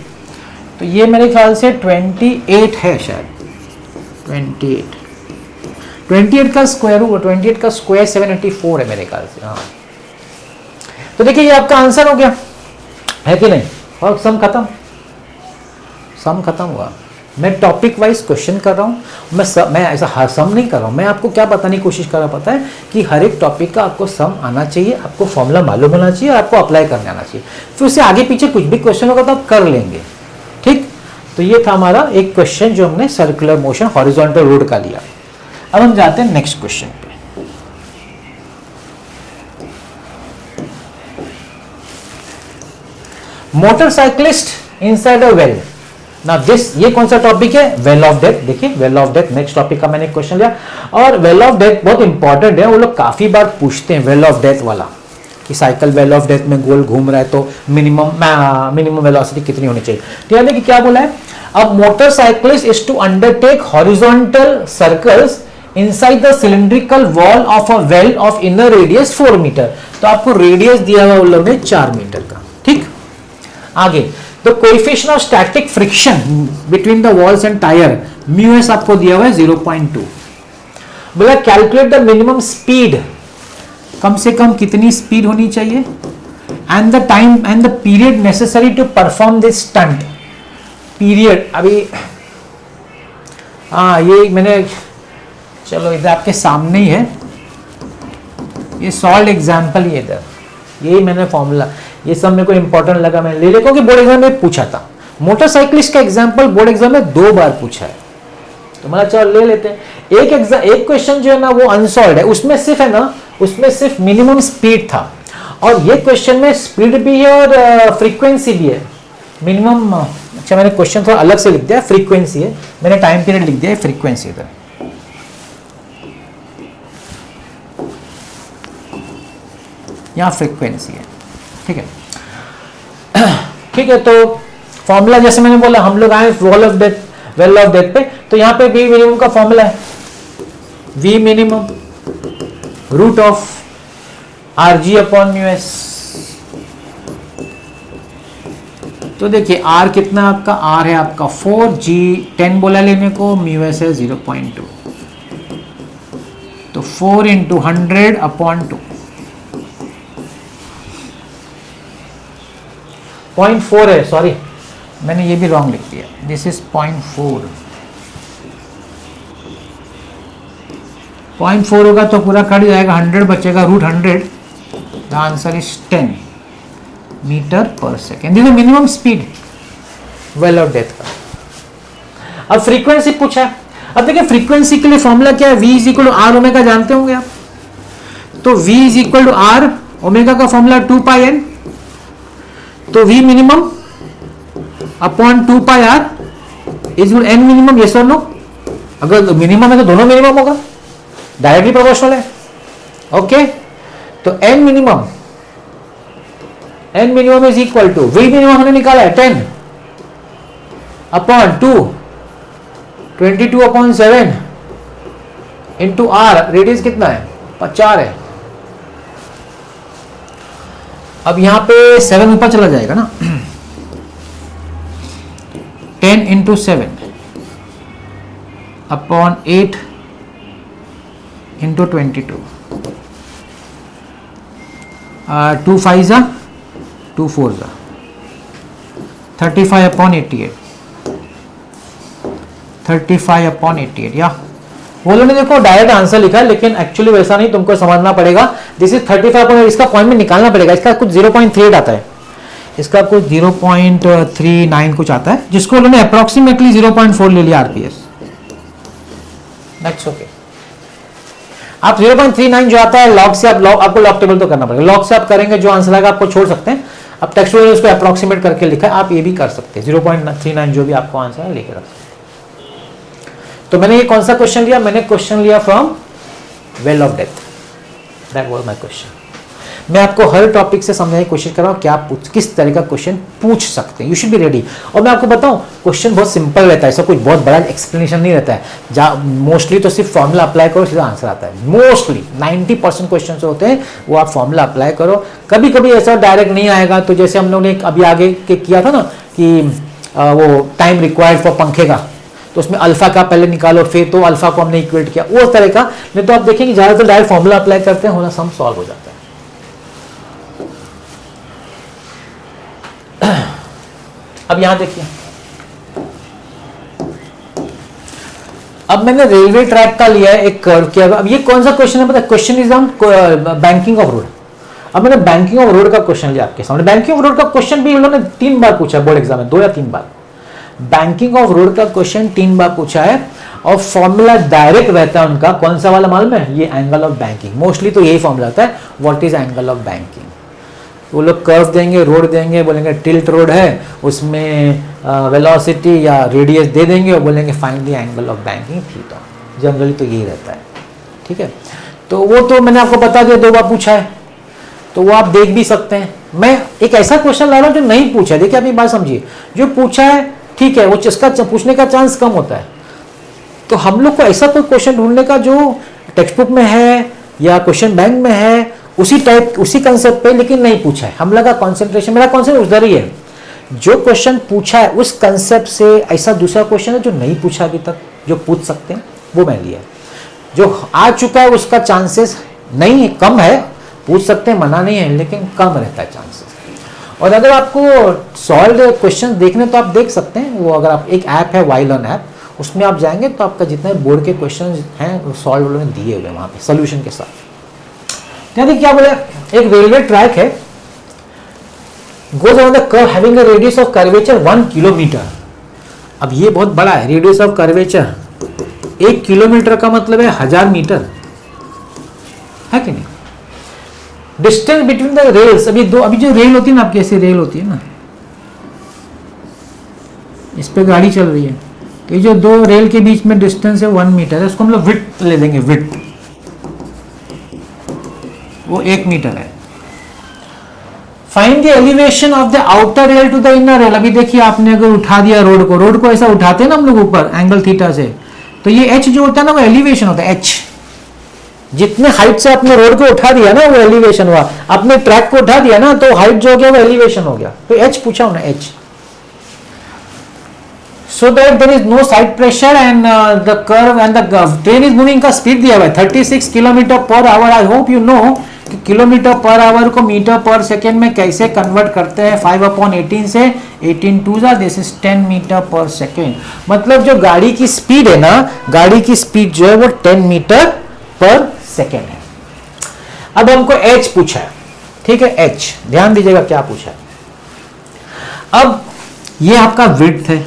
तो ये मेरे ख्याल से 28 है शायद, 28 का स्क्वायर हुआ, 28 का स्क्वायर 784 है मेरे ख्याल से। हाँ, तो देखिए ये आपका आंसर हो गया है कि नहीं, और सम खत्म, सम खत्म हुआ। मैं टॉपिक वाइज क्वेश्चन कर रहा हूँ, मैं ऐसा हर सम नहीं कर रहा हूँ, मैं आपको क्या बताने की कोशिश कर रहा पता है कि हर एक टॉपिक का आपको सम आना चाहिए, आपको फॉर्मूला मालूम होना चाहिए, और आपको अप्लाई करने आना चाहिए। फिर उससे आगे पीछे कुछ भी क्वेश्चन होगा तो आप कर लेंगे, ठीक। तो ये था हमारा एक क्वेश्चन जो हमने सर्कुलर मोशन हॉरिजॉन्टल रोड का लिया। अब हम जाते हैं नेक्स्ट क्वेश्चन पे। Motorcyclist inside a well. ना दिस, ये कौन सा टॉपिक है? Well of death. देखिए well of death next topic का मैंने क्वेश्चन लिया, और वेल ऑफ डेथ बहुत इंपॉर्टेंट है, वो लोग काफी बार पूछते हैं वेल ऑफ डेथ वाला, कि साइकिल वेल ऑफ डेथ में गोल घूम रहा है तो मिनिमम वेलोसिटी कितनी होनी चाहिए। तो यानी कि क्या बोला है, अब motorcyclist is to undertake horizontal circles inside the cylindrical wall of a well of inner radius 4 metre. तो आपको रेडियस दिया हुआ उन लोगों ने 4 मीटर का, ठीक। आगे the coefficient of static friction between the walls and tyre mu s आपको दिया हुआ है 0.2। बोला कैलकुलेट द मिनिमम स्पीड, कम से कम कितनी स्पीड होनी चाहिए, and the time and the period necessary to perform this stunt. Period अभी ये मैंने, चलो इधर आपके सामने ही है, ये सॉल्व एग्जाम्पल, ये इधर यही मैंने फॉर्मूला, ये सब मेरे को इंपॉर्टेंट लगा, मैं ले क्योंकि बोर्ड एग्जाम में पूछा था। मोटरसाइकिलिस्ट का एग्जाम्पल बोर्ड एग्जाम में 2 बार पूछा है, तो मतलब चलो ले लेते हैं। एक क्वेश्चन जो है ना वो अनसॉल्व है, उसमें सिर्फ है ना, उसमें सिर्फ मिनिमम स्पीड था, और ये क्वेश्चन में स्पीड भी है और फ्रीक्वेंसी भी है। मिनिमम, अच्छा मैंने क्वेश्चन थोड़ा अलग से लिख दिया, फ्रीक्वेंसी है, मैंने टाइम पीरियड लिख दिया है, फ्रीक्वेंसी इधर। यहाँ फ्रीक्वेंसी है, ठीक है। ठीक है, तो फॉर्मूला जैसे मैंने बोला, हम लोग आए वेल ऑफ डेथ पे, तो यहाँ पे वी मिनिमम का फॉर्मूला है v minimum root of r g upon mu s. तो देखिए आर कितना आपका, आर है आपका 4, जी 10 बोला लेने को, म्यू एस है 0.2, तो 4 इंटू 100 अपॉन 2, 0.4 है, सॉरी मैंने ये भी रॉन्ग लिख दिया, दिस इज 0.4। 0.4 होगा तो पूरा कट जाएगा, 100 बचेगा, root 100, the answer is 10 metre per second. This is minimum speed well of death का। अब फ्रीक्वेंसी पूछा है, अब देखिए फ्रीक्वेंसी के लिए फॉर्मूला क्या है, v is equal to r omega, जानते होंगे आप। तो v is equal to r omega का फॉर्मूला 2 पाई एन, तो v minimum upon 2 pi r is n minimum, yes और नो। अगर मिनिमम है तो दोनों मिनिमम होगा, डायरेक्टली प्रोपोर्शनल है। ओके, तो n minimum is equal to v minimum हमने निकाला है 10 upon 2, 22 upon 7 into r, radius कितना है 4 है। अब यहां पे 7 ऊपर चला जाएगा ना, 10 इंटू 7 अपॉन 8 इंटू 22, 2 5 जा 2 4 जा 35 अपॉन 88, 35 अपॉन 88। या वो लोगों ने देखो डायरेक्ट आंसर लिखा है, लेकिन एक्चुअली वैसा नहीं, तुमको समझना पड़ेगा। दिस इज 35 अपॉन, इसका पॉइंट में निकालना पड़ेगा, इसका कुछ 0.38 आता है, इसका कुछ 0.39 कुछ आता है, जिसको उन्होंने अप्रोक्सीमेटली 0.4 ले लिया आरपीएस। That's okay. आप 0.39 जो आता है लॉग से, आप लॉग, आपको लॉग टेबल तो करना पड़ेगा, लॉग से आप करेंगे जो आंसर आएगा आपको छोड़ सकते हैं। अब टेक्स्ट में उसको अप्रोक्सीमेट करके लिखा है, आप ये भी कर सकते हैं, 0.39 जो भी आपको आंसर है लेके रख सकते हैं। तो मैंने ये कौन सा क्वेश्चन लिया, मैंने क्वेश्चन लिया from well of death, that was my question. मैं आपको हर टॉपिक से समझाने की कोशिश कर रहा हूँ क्या किस तरह का क्वेश्चन पूछ सकते हैं, यू शुड बी रेडी। और मैं आपको बताऊं क्वेश्चन बहुत सिंपल रहता है, ऐसा कुछ बहुत बड़ा एक्सप्लेनेशन नहीं रहता है। मोस्टली तो सिर्फ फॉर्मूला अप्लाई करो, सीधा आंसर आता है। मोस्टली 90% क्वेश्चन जो होते हैं वो आप फॉर्मूला अप्लाई करो। कभी कभी ऐसा डायरेक्ट नहीं आएगा, तो जैसे हम लोग ने अभी आगे किया था ना कि वो टाइम रिक्वायर्ड फॉर पंखे का, तो उसमें अल्फा का पहले निकालो, फिर तो अल्फा को हमने इक्वेट किया, उस तरह का। नहीं तो आप देखेंगे ज्यादातर डायरेक्ट फॉर्मूला अप्लाई करते हैं, होना सम सॉल्व हो जाता है। अब यहां देखिए, अब मैंने रेलवे ट्रैक का लिया है एक कर्व किया। अब ये कौन सा क्वेश्चन है पता है, question is on banking of road. अब मैंने बैंकिंग ऑफ रोड का क्वेश्चन लिया आपके सामने। बैंकिंग ऑफ रोड का क्वेश्चन भी उन्होंने 3 बार पूछा बोर्ड एग्जाम में, 2 या 3 बार। बैंकिंग ऑफ रोड का क्वेश्चन 3 बार पूछा है, और फॉर्मूला डायरेक्ट रहता है उनका, कौन सा वाला मालूम है, ये एंगल ऑफ बैंकिंग। मोस्टली तो यही फॉर्मूला होता है, what is angle of banking. वो लोग कर्व देंगे, रोड देंगे, बोलेंगे टिल्ट रोड है, उसमें वेलोसिटी या रेडियस दे देंगे और बोलेंगे find the angle of banking theta. Generally तो यही रहता है, ठीक है। तो वो तो मैंने आपको बता दिया, 2 बार पूछा है, तो वो आप देख भी सकते हैं। मैं एक ऐसा क्वेश्चन ला रहा हूँ जो नहीं पूछा है, देखिए आप ये बात समझिए, जो पूछा है ठीक है, वो इसका पूछने का चांस कम होता है। तो हम लोग को ऐसा कोई क्वेश्चन ढूंढने का जो टेक्स्ट बुक में है या क्वेश्चन बैंक में है, उसी टाइप उसी कंसेप्ट पे, लेकिन नहीं पूछा है। हम लोग का कॉन्सेंट्रेशन, मेरा कॉन्सेंट्रेशन उधर ही है, जो क्वेश्चन पूछा है उस कंसेप्ट से। ऐसा दूसरा क्वेश्चन है जो नहीं पूछा अभी तक, जो पूछ सकते हैं, वो मैं लिया। जो आ चुका है उसका चांसेस नहीं है, कम है, पूछ सकते हैं, मना नहीं है, लेकिन कम रहता है चांसेस। और अगर आपको सॉल्व क्वेश्चन देखने तो आप देख सकते हैं, वो अगर आप एक ऐप है वाइलर्न ऐप, उसमें आप जाएंगे तो आपका जितने बोर्ड के क्वेश्चन हैं वो सॉल्व उन्होंने दिए हुए वहाँ पे सोल्यूशन के साथ। देखिए क्या बोले, एक रेलवे ट्रैक है, goes on the curve having a radius of curvature 1 kilometre. अब ये बहुत बड़ा है, रेडियस ऑफ कर्वेचर 1 किलोमीटर का मतलब है 1000 मीटर, है कि नहीं। डिस्टेंस बिटवीन द रेल्स, अभी जो रेल होती है ना आपकी, ऐसी रेल होती है ना, इस पे गाड़ी चल रही है, तो ये जो 2 रेल के बीच में डिस्टेंस है 1 मीटर है, उसको हम लोग विड्थ ले लेंगे, विड्थ वो 1 मीटर है। Find the elevation of the outer rail to the inner rail. अभी देखिए आपने अगर उठा दिया रोड को ऐसा उठाते हैं ना हम लोग ऊपर एंगल थीटा से, तो ये एच जो होता है ना वो एलिवेशन होता है। एच जितने हाइट से आपने रोड को उठा दिया ना वो एलिवेशन हुआ, आपने ट्रैक को उठा दिया ना तो हाइट जो हो गया वो एलिवेशन हो गया। तो एच पूछा उन्हें, H. So that there is no side pressure and the curve and the train is moving का स्पीड दिया हुआ है 36 kilometre per hour. I hope you know कि किलोमीटर पर आवर को मीटर पर सेकेंड में कैसे कन्वर्ट करते हैं। 5/18 से 18 2 this is 10 metre per second. मतलब जो गाड़ी की स्पीड है ना, गाड़ी की स्पीड जो है वो 10 मीटर पर सेकेंड है। अब हमको h पूछा है, ठीक है, h ध्यान दीजिएगा क्या पूछा है। अब ये आपका विड्थ है,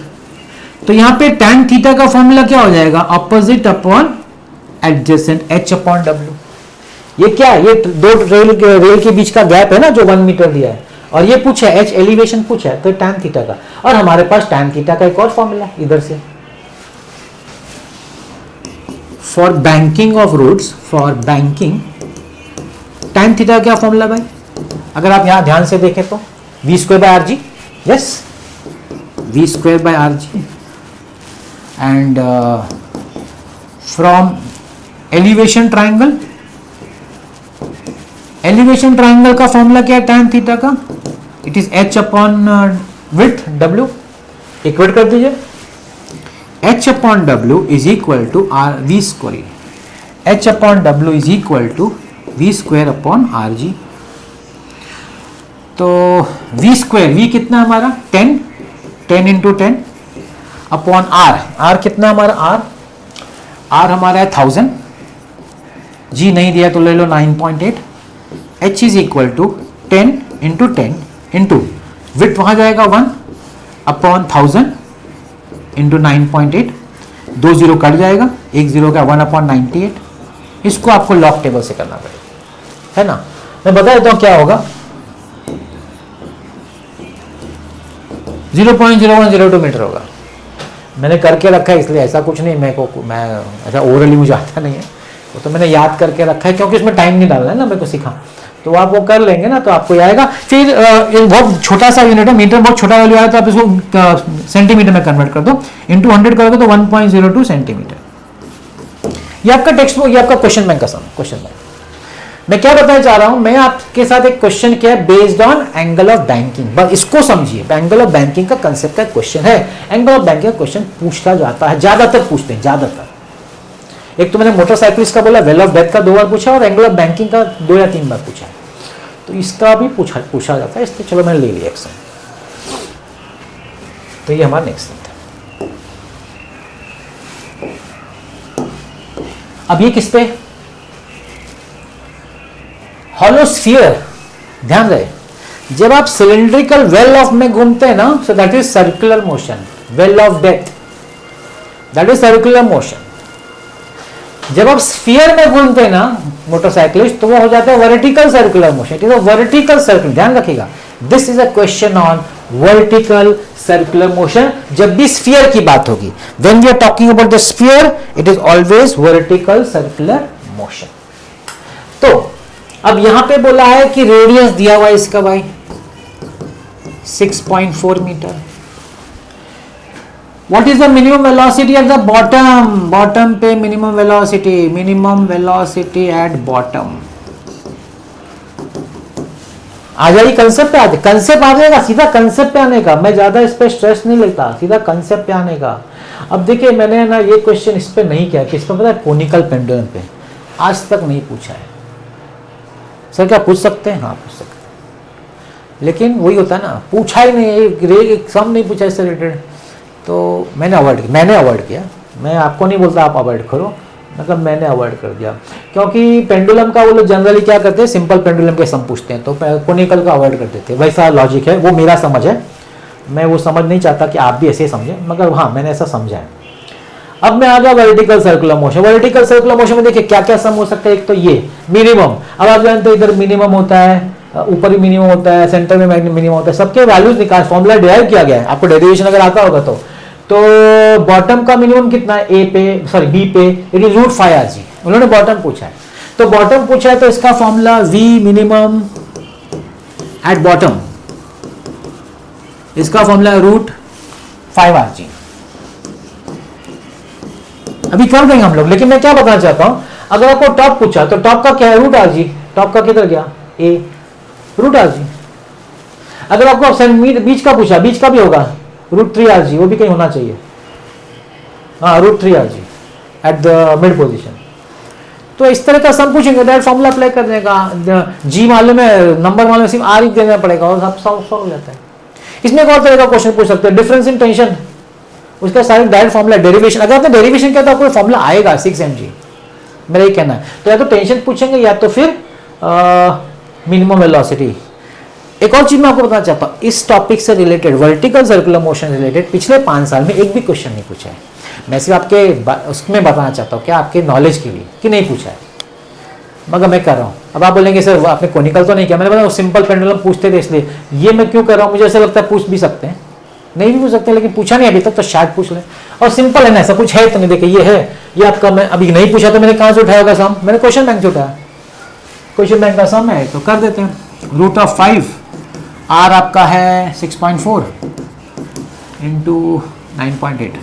तो यहां पे tan थीटा का फॉर्मूला क्या हो जाएगा, opposite upon adjacent, h upon w। ये क्या है, ये दो रेल के बीच का गैप है ना जो 1 मीटर दिया है, और ये पूछा है h एलिवेशन पूछा है, तो tan थीटा का, और हमारे पास tan थीटा का एक और फॉर्मूला इधर से, for banking of roads, for banking tan theta क्या फॉर्मूला भाई, अगर आप यहां ध्यान से देखें तो v square by rg, yes v square by rg, and from elevation triangle, elevation triangle का फॉर्मूला क्या है tan थीटा का, it is h upon width w, equate कर दीजिए, h upon w is equal to r v square, h upon w is equal to v square upon rg। तो v square, v कितना हमारा 10, 10 into 10 upon r, r कितना हमारा r हमारा है 1000, g नहीं दिया तो ले लो 9.8, h is equal to 10 into 10 into width वहां जाएगा 1 अपॉन 1000 इंटू 9.8, 2 जीरो कट जाएगा, 1 जीरो का 1 अपॉन 98। इसको आपको लॉग टेबल से करना पड़ेगा, है ना। मैं बता देता हूं क्या होगा, 0.0102 मीटर होगा। मैंने करके रखा है इसलिए, ऐसा कुछ नहीं मैं ऐसा ओरली मुझे आता नहीं है, वो तो मैंने याद करके रखा है क्योंकि इसमें टाइम नहीं डालना है ना मेरे को सिखा, तो आप वो कर लेंगे ना तो आपको आएगा। फिर बहुत छोटा सा यूनिट है, मीटर बहुत छोटा वैल्यू आया तो आप इसको सेंटीमीटर में कन्वर्ट कर दो, इंटू 100 करोगे तो 1.02 सेंटीमीटर। ये आपका टेक्स्ट बुक, ये आपका क्वेश्चन बैंक का क्वेश्चन बैंक। मैं क्या बताना चाह रहा हूं, मैं आपके साथ एक क्वेश्चन किया है based on angle of banking, बस इसको समझिए। एंगल ऑफ बैंकिंग का कंसेप्ट का क्वेश्चन है, एंगल ऑफ बैंकिंग का क्वेश्चन पूछा जाता है, ज्यादातर पूछते हैं, ज्यादातर। एक तो मैंने मोटरसाइकिलिस्ट का बोला, वेल ऑफ डेथ का 2 बार पूछा, और एंगल ऑफ बैंकिंग का 2 या 3 बार पूछा है, तो इसका भी पूछा जाता है, इसलिए चलो मैंने ले लिया एक्शन। तो ये हमारा नेक्स्ट था। अब ये किस पे, हॉलोस्फीयर, ध्यान रहे, जब आप सिलिंड्रिकल वेल ऑफ में घूमते हैं ना, so that is circular motion, well of death that is circular motion. जब आप स्फीयर में घूमते हैं ना मोटरसाइकिलिस्ट, तो वो हो जाता है vertical circular motion, it is a vertical circular, ध्यान रखिएगा, this is a question on vertical circular motion. जब भी स्फीयर की बात होगी, when we are talking about the sphere, it is always vertical circular motion. तो अब यहां पे बोला है कि रेडियस दिया हुआ है इसका भाई 6.4 metre. What is the minimum velocity at the bottom, bottom पे मिनिमम वेलोसिटी एट बॉटम। आ जाइए कंसेप्ट पे, कंसेप्ट आ जाएगा, सीधा कंसेप्ट पे आने का, मैं ज्यादा इस पे स्ट्रेस नहीं लेता, सीधा कंसेप्ट पे आने का। अब देखिए मैंने ना ये क्वेश्चन इस पे नहीं किया, किस पे पता है, कोनिकल पेंडुलम पे, आज तक नहीं पूछा है। सर क्या पूछ सकते हैं, हाँ पूछ सकते हैं, लेकिन वही होता है ना, पूछा ही नहीं, एक सम नहीं पूछा इससे रिलेटेड, तो मैंने अवॉइड किया। मैं आपको नहीं बोलता आप अवॉइड करो, मतलब मैंने अवॉइड कर दिया, क्योंकि पेंडुलम का वो लोग जनरली क्या करते हैं, सिंपल पेंडुलम के सम पूछते हैं, तो कोनिकल का अवॉइड करते थे। वैसा लॉजिक है, वो मेरा समझ है, मैं वो समझ नहीं चाहता कि आप भी ऐसे समझें, मगर हाँ मैंने ऐसा समझा है। अब मैं आ गया vertical circular motion. Vertical circular motion में देखिए क्या क्या सम हो सकता है, एक तो ये मिनिमम, अब आप जानते हो इधर मिनिमम होता है, ऊपर भी मिनिमम होता है, सेंटर में मिनिमम होता है, सबके वैल्यूज निकाल, फॉर्मूला डिराइव किया गया है, आपको डेरिवेशन अगर आता होगा तो बॉटम का मिनिमम कितना है, बी पे इट इज √5 rg, उन्होंने बॉटम पूछा है, तो बॉटम पूछा है तो इसका formula v minimum at bottom, इसका फॉर्मूला √5 rg। अभी कर देंगे हम लोग, लेकिन मैं क्या बताना चाहता हूं, अगर आपको टॉप पूछा तो टॉप का क्या है, √rg, टॉप का किधर गया, a √rg। अगर आपको बीच का पूछा, बीच का भी होगा √3 rg, वो भी कहीं होना चाहिए, हाँ √3 rg at the mid position. तो इस तरह का सम पूछेंगे, डायरेक्ट फॉर्मूला अप्लाई कर देगा, जी मालूम है, नंबर मालूम है, सिर्फ आर ही देना पड़ेगा और सब सॉल्व हो जाता है। इसमें एक और तरह का क्वेश्चन पूछ सकते हैं, डिफरेंस इन टेंशन, उसका सारे डायरेक्ट फॉर्मूला, डेरिवेशन, अगर आपने डेरिवेशन किया तो आपको फॉर्मूला आएगा 6 mg, मेरा ये कहना है। तो या तो टेंशन पूछेंगे या तो फिर मिनिमम वेलोसिटी। एक और चीज मैं आपको बताना चाहता हूँ, इस टॉपिक से related vertical circular motion related पिछले 5 साल में एक भी क्वेश्चन नहीं पूछा है। मैं सिर्फ आपके उसमें बताना चाहता हूँ, क्या आपके नॉलेज के लिए कि नहीं पूछा है, मगर मैं कर रहा हूँ। अब आप बोलेंगे सर आपने कोनिकल तो नहीं किया, मैंने बताया सिंपल पेंडुलम पूछते थे इसलिए ये मैं क्यों कर रहा हूँ। मुझे ऐसा लगता है पूछ भी सकते हैं, नहीं भी पूछ सकते, लेकिन पूछा नहीं अभी तक तो शायद पूछ लें। और सिंपल है ना, ऐसा कुछ है तो नहीं, देखे ये है, ये आपका मैं अभी नहीं पूछा तो मैंने कहाँ से उठाया होगा सम, मैंने क्वेश्चन बैंक से उठाया, क्वेश्चन बैंक का सम है तो कर देते हैं। रूट ऑफ 5 आर आपका है 6.4 इंटू 9.8,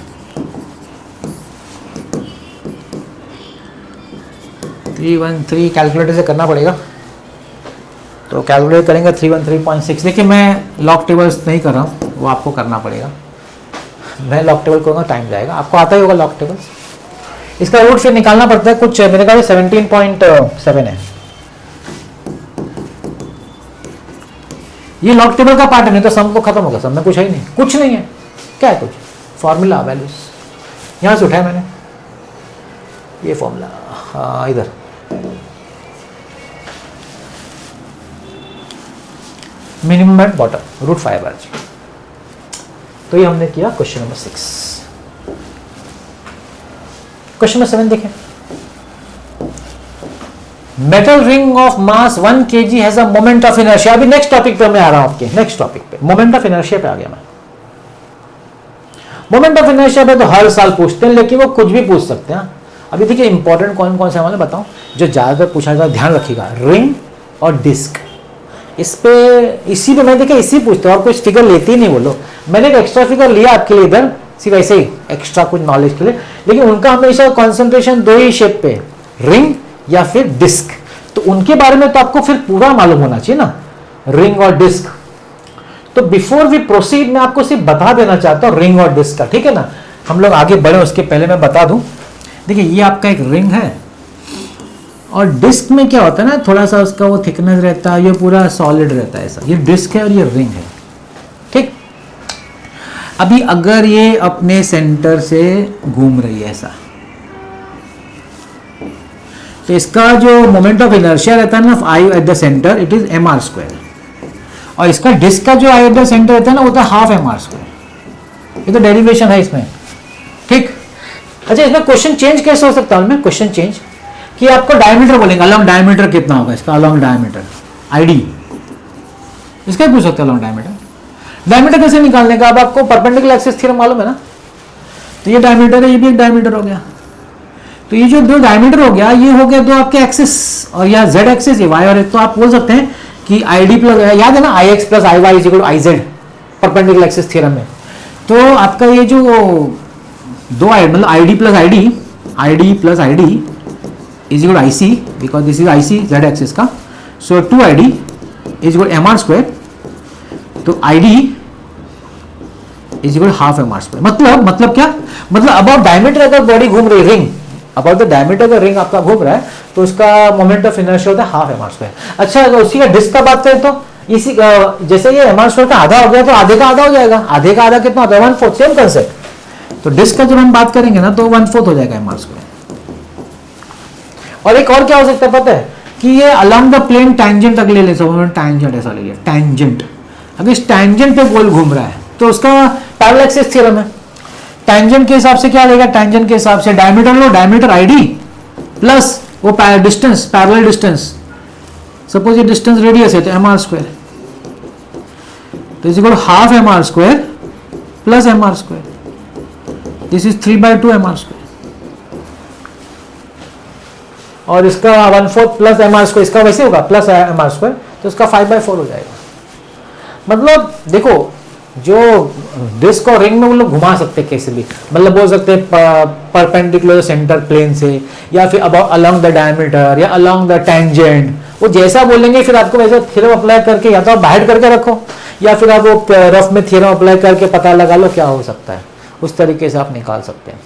313 कैलकुलेटर से करना पड़ेगा, तो कैलकुलेट करेंगे 313.6। देखिए मैं लॉग टेबल्स नहीं कर रहा हूँ, वो आपको करना पड़ेगा। मैं लॉग टेबल करूँगा टाइम जाएगा, आपको आता ही होगा लॉग टेबल्स। इसका रूट फिर निकालना पड़ता है, कुछ मेरे ख्याल 17.7 है। ये लॉग टेबल का पार्ट है, नहीं तो सम को खत्म होगा, सम में कुछ है ही नहीं, कुछ नहीं है। क्या है कुछ, फॉर्मूला वैल्यूज यहाँ से उठाया मैंने, ये फॉर्मूला, हाँ इधर minimum at bottom root 5 r. तो ये हमने किया क्वेश्चन नंबर 6। क्वेश्चन नंबर 7 देखें। Metal ring of mass 1 kg has a moment of inertia. अभी नेक्स्ट टॉपिक पे मैं आ रहा हूं, आपके नेक्स्ट टॉपिक पे मोमेंट ऑफ इनर्शिया पे आ गया मैं। मोमेंट ऑफ इनर्शिया पे तो हर साल पूछते हैं, लेकिन वो कुछ भी पूछ सकते हैं। अभी देखिए इंपॉर्टेंट कौन कौन से हमारे बताऊं जो ज्यादातर पूछा जाता है, ध्यान रखिएगा। रिंग और डिस्क, इस पे इसी पे मैं देखिए इसी पूछता हूँ और कुछ फिगर लेते ही नहीं बोलो। मैंने एक एक्स्ट्रा फिगर लिया आपके लिए इधर, सिर्फ ऐसे ही एक्स्ट्रा कुछ नॉलेज के लिए, लेकिन उनका हमेशा कॉन्सेंट्रेशन 2 ही शेप पे, रिंग या फिर डिस्क। तो उनके बारे में तो आपको फिर पूरा मालूम होना चाहिए ना, रिंग और डिस्क। तो बिफोर वी प्रोसीड मैं आपको सिर्फ बता देना चाहता हूँ रिंग और डिस्क का, ठीक है ना। हम लोग आगे बढ़े उसके पहले मैं बता दूं, देखिए ये आपका एक रिंग है और डिस्क में क्या होता है ना, थोड़ा सा उसका वो थिकनेस रहता है, ये पूरा सॉलिड रहता है ऐसा। ये डिस्क है और ये रिंग है, ठीक। अभी अगर ये अपने सेंटर से घूम रही है ऐसा, तो इसका जो मोमेंट ऑफ इनर्शिया रहता है ना I at the centre, it is mr²। और इसका डिस्क का जो आई एट द सेंटर रहता है ना, वो होता है हाफ mr²। ये तो डेरिवेशन है इसमें, ठीक। अच्छा इसमें क्वेश्चन चेंज कैसे हो सकता है, क्वेश्चन चेंज कि आपको डायमीटर बोलेंगे, अलॉन्ग डायमीटर कितना होगा इसका, अलॉन्ग डायमीटर आईडी, इसका पूछ सकते हैं अलॉन्ग डायमीटर। डायमीटर कैसे निकालने का, अब आपको परपेंडिकुलर एक्सिस थ्योरम मालूम है ना, तो ये डायमीटर है, ये भी एक डायमीटर हो गया। तो ये जो 2 डायमीटर हो गया, ये हो गया 2 आपके एक्सिस, और यहाँ जेड एक्सिस ये वाई, और तो आप बोल सकते हैं कि आईडी प्लस, याद है ना I X plus I Y is equal to I Z perpendicular axis theorem में। तो आपका ये जो 2 मतलब ID plus ID, ID plus ID is equal to I C, because this is I C Z axis का। So 2id is equal mr²। तो id is equal half mr²। मतलब क्या, मतलब अबाउट डायमीटर अगर बॉडी घूम रही, ring about the diameter का ring आपका घूम रहा है, तो उसका मोमेंट ऑफ इनर्शिया होता है हाफ mr²। अच्छा अगर उसी का डिस्क का बात करें तो इसी जैसे ये mr² का आधा हो गया तो आधे का आधा हो जाएगा, आधे का आधा कितना होता है 1/4, सेम कंसेप्ट। तो डिस्क का जब हम बात करेंगे ना तो 1/4 हो जाएगा mr²। और एक और क्या हो सकता है पता है कि ये अलोंग द प्लेन टैंजेंट तक ले ले सकते, टैंजेंट ऐसा ले लिया, टैंजेंट। अब इस टैंजेंट पे गोल घूम रहा है तो उसका पैरेलल एक्सिस थ्योरम है। टैंजेंट के हिसाब से क्या लेगा, टैंजेंट के हिसाब से डायमीटर लो, डायमीटर आईडी प्लस वो डिस्टेंस, पैरेलल डिस्टेंस। सपोज ये डिस्टेंस रेडियस है तो mr², तो is equal half mr² plus mr²। This is 3/2 mr²। और इसका 1/4 प्लस mr², इसका वैसे होगा प्लस mr², तो इसका 5/4 हो जाएगा। मतलब देखो जो डिस्क और रिंग में वो लोग घुमा सकते हैं कैसे भी, मतलब बोल सकते हैं परपेंडिकुलर सेंटर प्लेन से, या फिर अबाउट अलोंग द डायमीटर, या अलोंग द टैंजेंट। वो जैसा बोलेंगे फिर आपको वैसा थ्योरम अप्लाई करके या तो आप बाहर करके रखो, या फिर आप वो रफ में थ्योरम अप्लाई करके पता लगा लो क्या हो सकता है, उस तरीके से आप निकाल सकते हैं।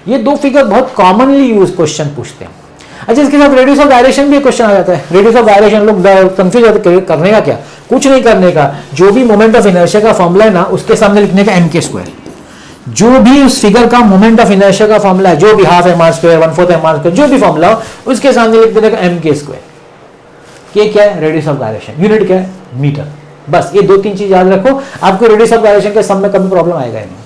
ये 2 फिगर बहुत कॉमनली यूज क्वेश्चन पूछते हैं। अच्छा इसके साथ रेडियस ऑफ गायरेशन भी क्वेश्चन आ जाता है। रेडियस ऑफ गायरेशन लोग कंफ्यूज होते हैं, करने का क्या, कुछ नहीं करने का, जो भी मोमेंट ऑफ इनर्शिया का फॉर्मूला है ना उसके सामने लिखने का m²। जो भी उस फिगर का मोमेंट ऑफ इनर्शिया का फॉर्मूला है, जो भी half M R square, 1/4 m are square, जो भी फॉर्मूला हो, उसके सामने लिख देगा एम के स्क्वायर। के क्या है? Radius of gyration. यूनिट क्या है? मीटर। बस ये 2-3 चीज याद रखो, आपको रेडियस ऑफ गायरेशन के सम में कभी प्रॉब्लम आएगा नहीं।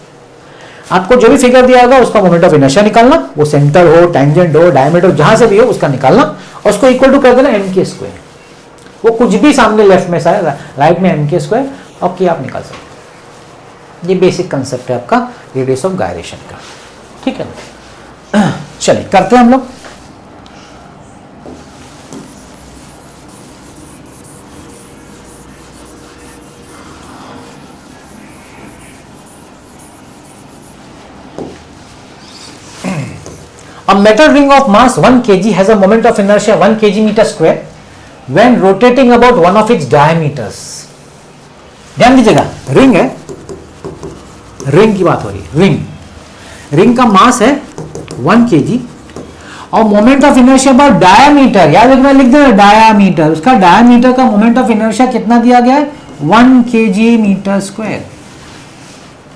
आपको जो भी फिगर दिया होगा उसका मोमेंट ऑफ इनर्शिया निकालना, वो सेंटर हो, टेंजेंट हो, डायमीटर हो, जहां से भी हो उसका निकालना, और उसको इक्वल टू कर देना एम के स्क्वायर। वो कुछ भी सामने लेफ्ट में राइट में एम के स्क्वायर, और के आप निकाल सकते हैं। ये बेसिक कंसेप्ट है आपका रेडियस ऑफ गायरेशन का। ठीक है, चलिए करते हैं हम लोग। A metal ring of mass 1 kg has a moment of inertia 1 kg meter square when rotating about one of its diameters. ध्यान दीजिएगा, रिंग है, रिंग की बात हो रही है। रिंग का मास है 1 kg और moment of inertia about diameter, याद रखना, लिख देना डायामीटर। उसका डायामीटर का मोमेंट ऑफ इनर्शिया कितना दिया गया है? 1 kg metre square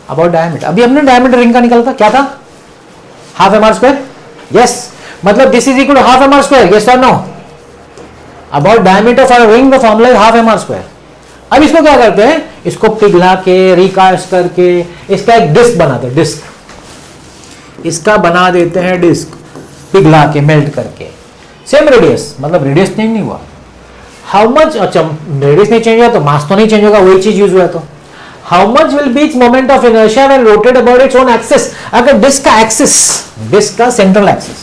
about diameter. अभी हमने डायामीटर रिंग का निकाला था, क्या था? Half M R square. Yes, मतलब this is equal to half M R square. Yes और no? About diameter for ring the formula is half M R square. अब इसको क्या करते हैं? इसको पिघला के, रिकास्ट करके इसका एक डिस्क बनाते हैं। डिस्क इसका बना देते हैं, डिस्क पिघला के, मेल्ट करके। सेम रेडियस, मतलब रेडियस चेंज नहीं हुआ। How much? अच्छा, रेडियस नहीं चेंज हुआ तो मास तो नहीं चेंज होगा, वही चीज यूज हुआ। तो how much will be its moment of inertia when rotate about its own axis? अगर डिस्क का एक्सिस, डिस्क का सेंट्रल एक्सिस,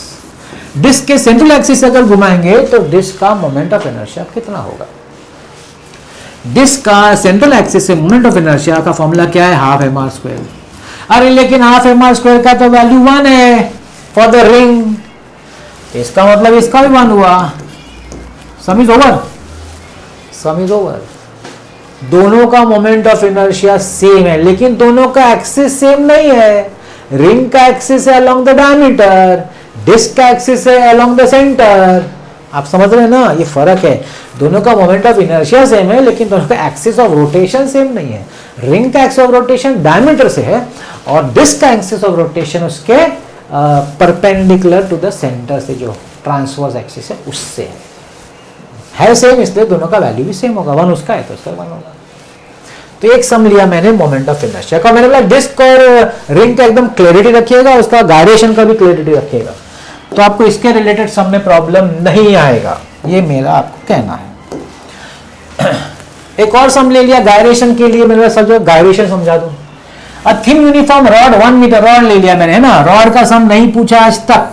डिस्क के सेंट्रल एक्सिस से अगर घुमाएंगे तो डिस्क का मोमेंट ऑफ इनर्शिया कितना होगा? डिस्क का सेंट्रल एक्सिस से मोमेंट ऑफ इनर्शिया का फॉर्मूला क्या है? Half M R square. अरे लेकिन हाफ एम आर स्क्वायर का तो वैल्यू 1 है फॉर द रिंग, इसका मतलब इसका भी 1 हुआ। सम is over, some is over. दोनों का मोमेंट ऑफ इनर्शिया सेम है, लेकिन दोनों का एक्सिस सेम नहीं है। रिंग का एक्सिस है अलोंग द डायमीटर, डिस्क का एक्सिस है अलोंग द सेंटर। आप समझ रहे हैं ना, ये फर्क है। दोनों का मोमेंट ऑफ इनर्शिया सेम है, लेकिन दोनों का एक्सिस ऑफ रोटेशन सेम नहीं है। रिंग का एक्सिस ऑफ रोटेशन डायमीटर से है और डिस्क का एक्सिस ऑफ रोटेशन उसके परपेंडिकुलर टू द सेंटर से, जो ट्रांसवर्स एक्सिस है उससे है सेम, इसलिए दोनों का वैल्यू भी सेम होगा। 1 उसका है तो उसका 1 होगा। तो एक सम लिया मैंने मोमेंट ऑफ इनर्शिया का। मैंने बोला डिस्क और रिंग का एकदम क्लैरिटी रखिएगा, उसका गायरेशन का भी क्लैरिटी रखिएगा, तो आपको इसके रिलेटेड सम में प्रॉब्लम नहीं आएगा, ये मेरा आपको कहना है। एक और सम ले लिया गायरेशन के लिए, मैंने समझो गायरेशन समझा दूं। A thin uniform rod 1 metre rod ले लिया मैंने, है ना। रॉड का सम नहीं पूछा आज तक,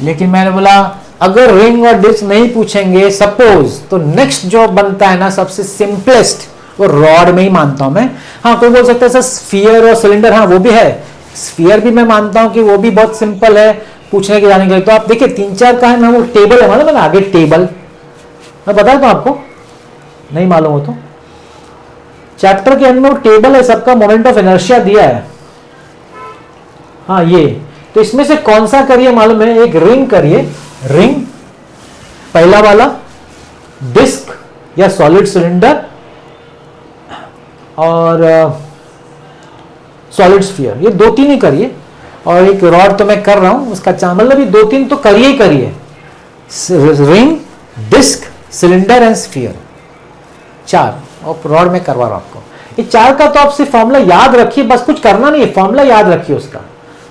लेकिन मैंने बोला अगर रिंग और डिस्क नहीं पूछेंगे सपोज, तो नेक्स्ट जो बनता है ना सबसे सिंपलेस्ट, वो रॉड में ही मानता हूं मैं। हाँ, कोई बोल सकता है सर स्फीयर और सिलेंडर, हाँ वो भी है। स्फीयर भी मैं मानता हूं कि वो भी बहुत सिंपल है पूछने के जाने के लिए। तो आप देखिए 3-4 का है ना, वो टेबल है, मतलब आगे टेबल मैं बता दूं आपको, नहीं मालूम हो तो चैप्टर के अंदर वो टेबल है, सबका मोमेंट ऑफ इनर्शिया दिया है। हाँ ये, तो इसमें से कौन सा करिए मालूम है? एक रिंग करिए, रिंग पहला वाला, डिस्क या सॉलिड सिलेंडर और सॉलिड स्फीयर, ये 2-3 ही करिए। और एक रॉड तो मैं कर रहा हूं, उसका मतलब ये 2-3 तो करिए ही करिए। Ring, disc, cylinder and sphere, 4, और रॉड में करवा रहा हूं आपको। ये 4 का तो आप सिर्फ फॉर्मूला याद रखिए, बस कुछ करना नहीं है, फॉर्मूला याद रखिए उसका,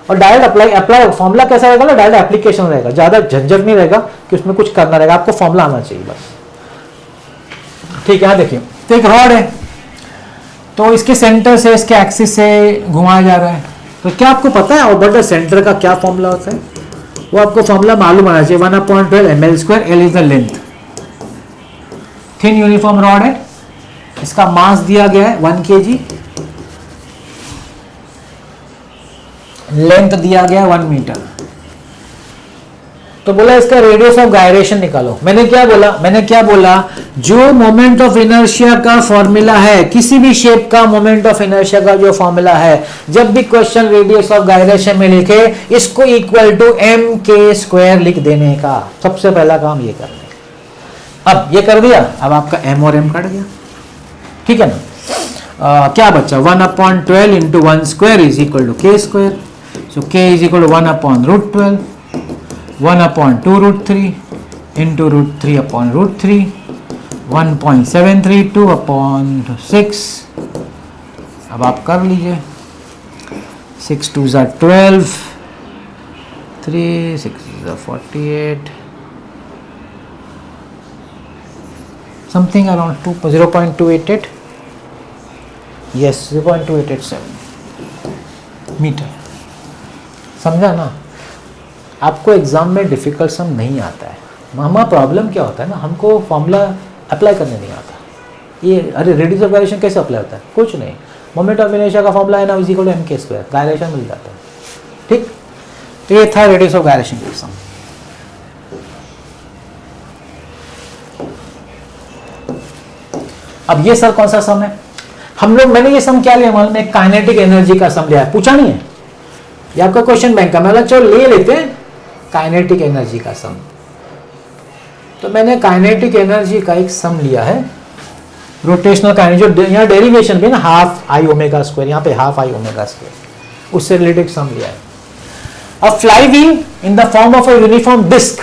और डायरेक्ट अप्लाई फॉर्मूला कैसा रहेगा ना, डायरेक्ट एप्लीकेशन रहेगा, ज्यादा झंझट नहीं रहेगा कि उसमें कुछ करना रहेगा, आपको फॉर्मूला आना चाहिए बस। ठीक है, देखिए तो एक रॉड है, तो इसके सेंटर से इसके एक्सिस से घुमाया जा रहा है। तो क्या आपको पता है ऑर्बिटल सेंटर का क्या फॉर्मूला होता है? वो आपको फॉर्मूला मालूम आना चाहिए, 1/12 ml²। L is the length. Thin uniform rod है, इसका मास दिया गया है 1 kg, लेंथ दिया गया है 1 मीटर। तो बोला इसका रेडियस ऑफ गायरेशन निकालो। मैंने क्या बोला? जो मोमेंट ऑफ इनर्शिया का फॉर्मूला है, किसी भी शेप का मोमेंट ऑफ इनर्शिया का जो फॉर्मूला है, जब भी क्वेश्चन रेडियस ऑफ गायरेशन में लिखे, इसको इक्वल टू mk² लिख देने का सबसे पहला काम ये करने का। अब ये कर दिया, अब आपका m और m कट गया, ठीक है ना। क्या बचा 1/12 into 1 square is equal to k square. So k is equal to 1/√12 1/2√3 into √3/√3 1.732/6. अब आप कर लीजिए. 6 2 ज़ा 12 3 6 ज़ा 48 something around 0.288. yes 0.2887 metre. समझा ना. आपको एग्जाम में डिफिकल्ट सम नहीं आता है. हमारा प्रॉब्लम क्या होता है ना, हमको फॉर्मूला अप्लाई करने नहीं आता. ये अरे रेडियस ऑफ गायरेशन कैसे अप्लाई होता है, कुछ नहीं. मोमेंट ऑफ इनर्शिया का फॉर्मूला है ना, इज इक्वल टू m के स्क्वायर. गायरेशन मिल जाता है. ठीक. तो ये था रेडियस ऑफ गायरेशन का सम. अब ये सर कौन सा सम है. हम लोग मैंने ये सम क्या लिया मालूम है, काइनेटिक एनर्जी का सम लिया है. पूछा नहीं है ये आपका क्वेश्चन बैंक का. मैं चलो ले लेते हैं काइनेटिक एनर्जी का सम. तो मैंने काइनेटिक एनर्जी का एक सम लिया है. रोटेशनल काइनेटिक, जो यहाँ डेरिवेशन भी ना हाफ आई ओमेगा स्क्वायर, यहाँ पे हाफ आई ओमेगा स्क्वायर, उससे रिलेटेड सम लिया है. A flywheel in the form of a uniform disc.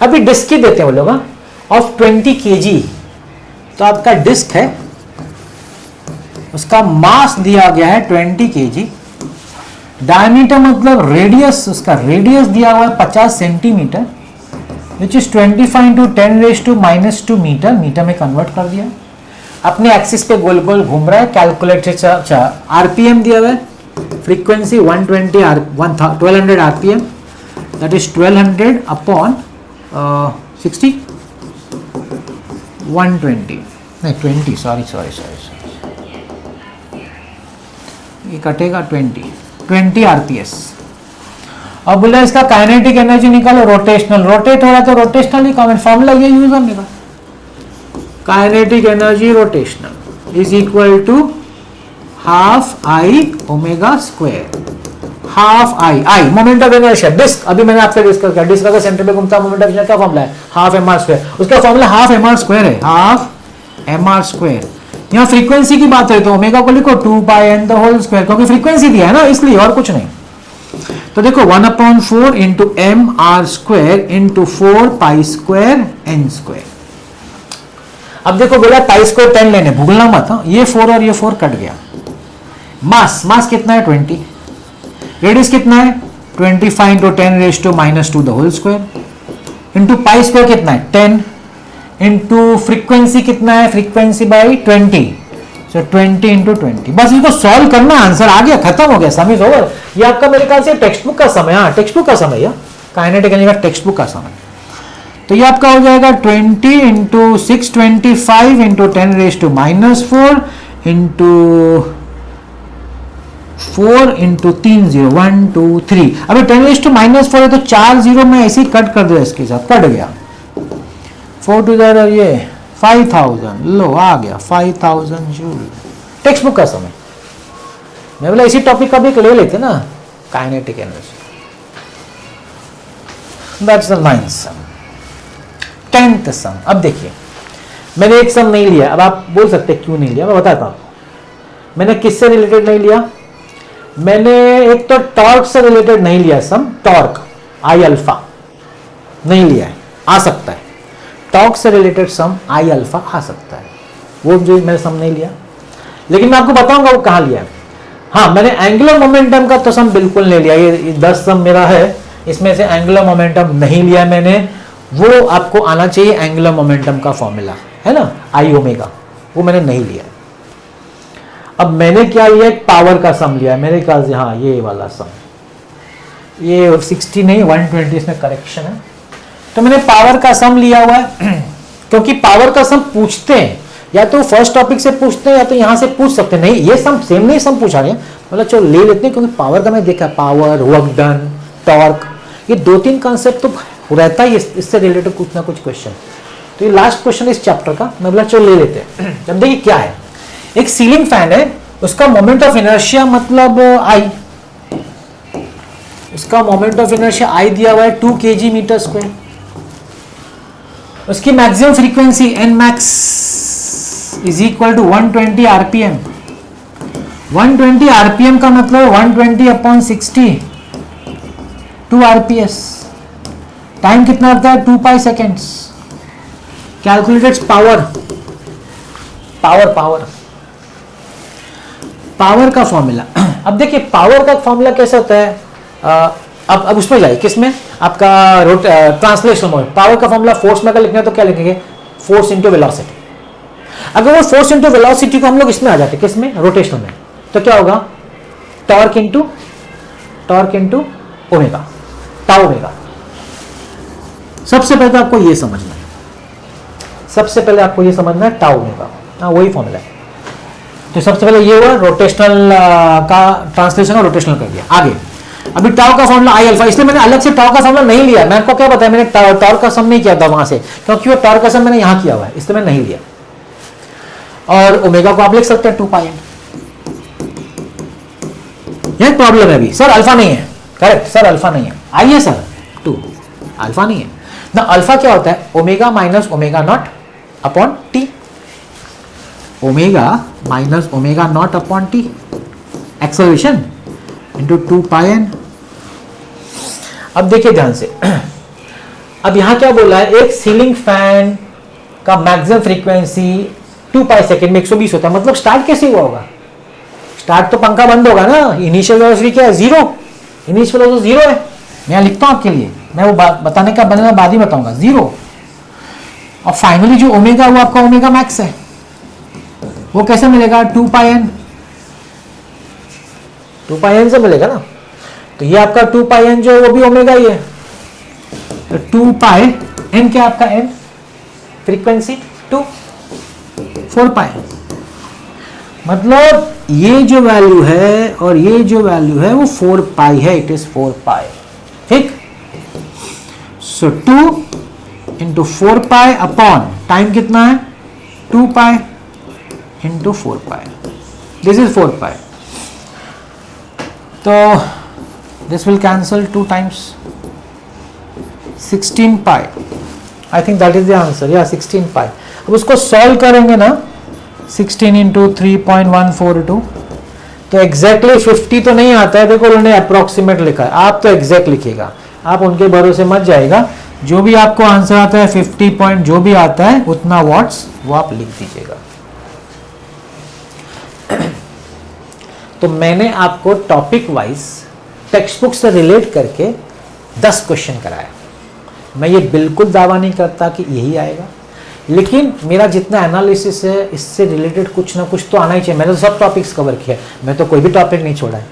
अभी डिस्क ही देते हैं वो लोग ऑफ 20 kg. तो आपका डिस्क है, उसका मास दिया गया है 20 kg. डायमीटर मतलब रेडियस, उसका रेडियस दिया हुआ है 50 centimetre, which is 25 into 10⁻⁻² metre. Metre में कन्वर्ट कर दिया. अपने एक्सिस पे गोल गोल घूम रहा है. कैलकुलेटर. अच्छा आरपीएम दिया हुआ है. फ्रीक्वेंसी 1200 आरपीएम, दैट इज 1200/60 120 नहीं 20 सॉरी ये कटेगा 20 आरपीएस. अब बोला इसका काइनेटिक एनर्जी निकालो. रोटेशनल, रोटेट हो रहा है तो रोटेशनल ही कॉमन फॉर्मूला ये यूज हमने का. Kinetic energy rotational is equal to half I omega square. Half I moment of inertia. Disc अभी मैंने आपसे डिस्कस किया. डिस्क अगर सेंटर पे घूमता मोमेंट ऑफ इनर्शिया क्या फॉर्मूला है, हाफ mr स्क्वायर. उसका फॉर्मूला हाफ mr स्क्वायर है, हाफ mr स्क्वायर. यहाँ फ्रीक्वेंसी की बात है तो ओमेगा को लिखो 2πn² क्योंकि फ्रीक्वेंसी दिया है ना, इसलिए और कुछ नहीं. तो देखो 1/4 into mr square into 4π² n². अब देखो बोला π² 10 लेने, भूलना मत. ये 4 और ये 4 कट गया. मास कितना है 20. रेडियस कितना है 25 इंटू 10⁻² इंटू π² कितना है 10 इंटू फ्रीक्वेंसी कितना है, फ्रीक्वेंसी बाई 20. So 20 into 20. बस इसको सॉल्व करना, आंसर आ गया, खत्म हो गया, सम इज ओवर. ये आपका मेरे ख्याल से टेक्स्ट बुक का समय. हाँ टेक्स्ट बुक का समय, काइनेटिक एनर्जी का टेक्स्ट बुक का समय. तो ये आपका हो जाएगा 20 इंटू 625 इंटू 10⁻⁻4 इंटू 4 इंटू 3 0 1 2 3. अभी 10⁻⁻4 है तो 4 0 में ऐसे ही कट कर दिया, इसके साथ कट गया. 4 टू ज़रा ये 5000. लो आ गया 5000 जूल. टेक्स्ट बुक का समय. मैं बोला इसी टॉपिक का भी ले लेते ना, kinetic energy. That's the 9th sum. 10th sum. अब देखिए मैंने एक सम नहीं लिया. अब आप बोल सकते क्यों नहीं लिया, मैं बताता हूं. मैंने किससे रिलेटेड नहीं लिया. मैंने एक तो टॉर्क से रिलेटेड नहीं लिया सम. टॉर्क आई अल्फा नहीं लिया है, आ सकता है. टॉर्क से रिलेटेड सम आई अल्फा आ सकता है, वो जो मैंने सम नहीं लिया. लेकिन मैं आपको बताऊंगा वो कहां लिया है. हाँ मैंने एंगुलर मोमेंटम का तो सम बिल्कुल नहीं लिया. ये 10 सम मेरा है, इसमें से एंगुलर मोमेंटम नहीं लिया मैंने. वो आपको आना चाहिए एंगुलर मोमेंटम का फॉर्मूला है ना, आई ओमेगा, वो मैंने नहीं लिया. अब मैंने क्या लिया, एक पावर का सम लिया है मेरे ख्याल से. हाँ ये वाला सम, ये 60 नहीं 120, इसमें करेक्शन है. तो मैंने पावर का सम लिया हुआ है क्योंकि पावर का सम पूछते हैं, या तो फर्स्ट टॉपिक से पूछते हैं या तो यहां से पूछ सकते हैं. नहीं ये सम सेम नहीं सम पूछा गया, मतलब चलो ले लेते हैं क्योंकि पावर का मैं देखा, पावर, वर्क डन, टॉर्क, ये 2-3 कॉन्सेप्ट तो रहता ही इससे रिलेटेड कुछ ना कुछ क्वेश्चन. तो ये लास्ट क्वेश्चन इस चैप्टर का, मतलब चलो ले लेते हैं. अब देखिए क्या है, एक सीलिंग फैन है, उसका मोमेंट ऑफ इनर्शिया मतलब आई, उसका मोमेंट ऑफ इनर्शिया आई दिया हुआ है 2 kg मीटर स्क्वायर. उसकी maximum frequency n max is equal to 120 RPM. 120 RPM का मतलब 120 अपॉन 60 2 आरपीएस। टाइम कितना लगता है 2 pi seconds. Calculated power, power power power का फॉर्मूला। अब देखिए पावर का फॉर्मूला कैसा होता है, अब उसमें जाइए किसमें, आपका ट्रांसलेशन में। पावर का फॉर्मूला फोर्स में अगर लिखना है तो क्या लिखेंगे, फोर्स इंटू वेलोसिटी। अगर वो फोर्स इंटू वेलोसिटी को हम लोग इसमें आ जाते, किसमें, रोटेशनल में, तो क्या होगा, torque into omega, tau omega. सबसे पहले तो आपको ये समझना है, सबसे पहले आपको ये समझना है टाउ ओमेगा, हाँ वही फॉर्मूला है। तो सबसे पहले ये हुआ रोटेशनल का ट्रांसलेशन और रोटेशनल कर दिया। आगे अभी टाउ का फॉर्मूला आई अल्फा, इसलिए मैंने अलग से टाउ का फॉर्मूला नहीं लिया। मैं आपको क्या बताया, मैंने टॉर्क का सम नहीं किया था वहां से, क्योंकि वो टॉर्क का सम मैंने यहां किया हुआ है, इसलिए मैं नहीं लिया। और ओमेगा को आप लिख सकते हैं 2 पाई एन। यह प्रॉब्लम है अभी, सर अल्फा नहीं है, करेक्ट सर अल्फा नहीं है, आइए सर 2 अल्फा नहीं है ना। अल्फा क्या होता है, omega minus omega naught upon t, omega minus omega naught upon t, acceleration into 2 pi n. अब देखिए ध्यान से, अब यहां क्या बोला है, एक सीलिंग फैन का मैक्सिमम फ्रीक्वेंसी 2 पाई सेकेंड में 120 होता है। मतलब स्टार्ट कैसे हुआ होगा, स्टार्ट तो पंखा बंद होगा ना। इनिशियल वेलोसिटी क्या है, 0, इनिशियल वेलोसिटी 0 है। मैं लिखता हूं आपके लिए, मैं वो बताने का बने बाद ही बताऊंगा, 0। और फाइनली जो ओमेगा वो आपका ओमेगा मैक्स है, वो कैसे मिलेगा, 2 पाई एन, 2 पाई एन से मिलेगा ना। तो ये आपका 2 पाई एन जो है वो भी ओमेगा ही है। तो 2 पाई एन क्या आपका एन, फ्रीक्वेंसी 2, 4 पाई। मतलब ये जो वैल्यू है और ये जो वैल्यू है वो 4 पाई है, इट इज 4 पाई, ठीक। सो 2 इंटू 4 पाई अपॉन टाइम कितना है 2 pi into 4 pi, this is 4 पाई। तो this will cancel 2 times 16 pi, I think that is the answer, या 16 पाई। अब उसको सॉल्व करेंगे ना, 16 इंटू 3.142, तो एग्जैक्टली 50 तो नहीं आता है, देखो उन्होंने अप्रोक्सीमेट लिखा है, आप तो एग्जैक्ट लिखिएगा, आप उनके भरोसे मत जाएगा। जो भी आपको आंसर आता है 50 पॉइंट जो भी आता है उतना वॉट्स वो आप लिख दीजिएगा। तो मैंने आपको टॉपिक वाइज टेक्स्ट बुक से रिलेट करके 10 क्वेश्चन कराया। मैं ये बिल्कुल दावा नहीं करता कि यही आएगा, लेकिन मेरा जितना एनालिसिस है इससे रिलेटेड कुछ ना कुछ तो आना ही चाहिए। मैंने तो सब टॉपिक्स कवर किया, मैं तो कोई भी टॉपिक नहीं छोड़ा है,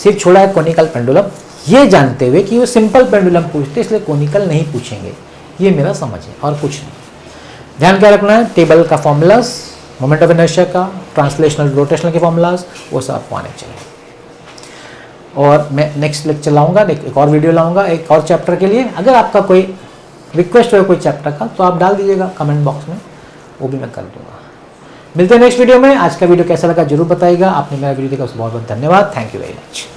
सिर्फ छोड़ा है कोनिकल पेंडुलम, ये जानते हुए कि वो सिंपल पेंडुलम पूछते इसलिए कोनिकल नहीं पूछेंगे, ये मेरा समझ है और कुछ नहीं। ध्यान क्या रखना है, टेबल का फॉर्मूलाज, मोमेंट ऑफ इनर्शिया का, ट्रांसलेशनल रोटेशनल के फॉर्मूलाज, वो सब आपको आने चाहिए। और मैं नेक्स्ट लेक्चर लाऊंगा, एक और वीडियो लाऊंगा एक और चैप्टर के लिए। अगर आपका कोई रिक्वेस्ट हो कोई चैप्टर का तो आप डाल दीजिएगा कमेंट बॉक्स में, वो भी मैं कर दूंगा। मिलते हैं नेक्स्ट वीडियो में। आज का वीडियो कैसा लगा जरूर बताइएगा। आपने मेरा वीडियो देखा उसको बहुत बहुत धन्यवाद, थैंक यू वेरी मच।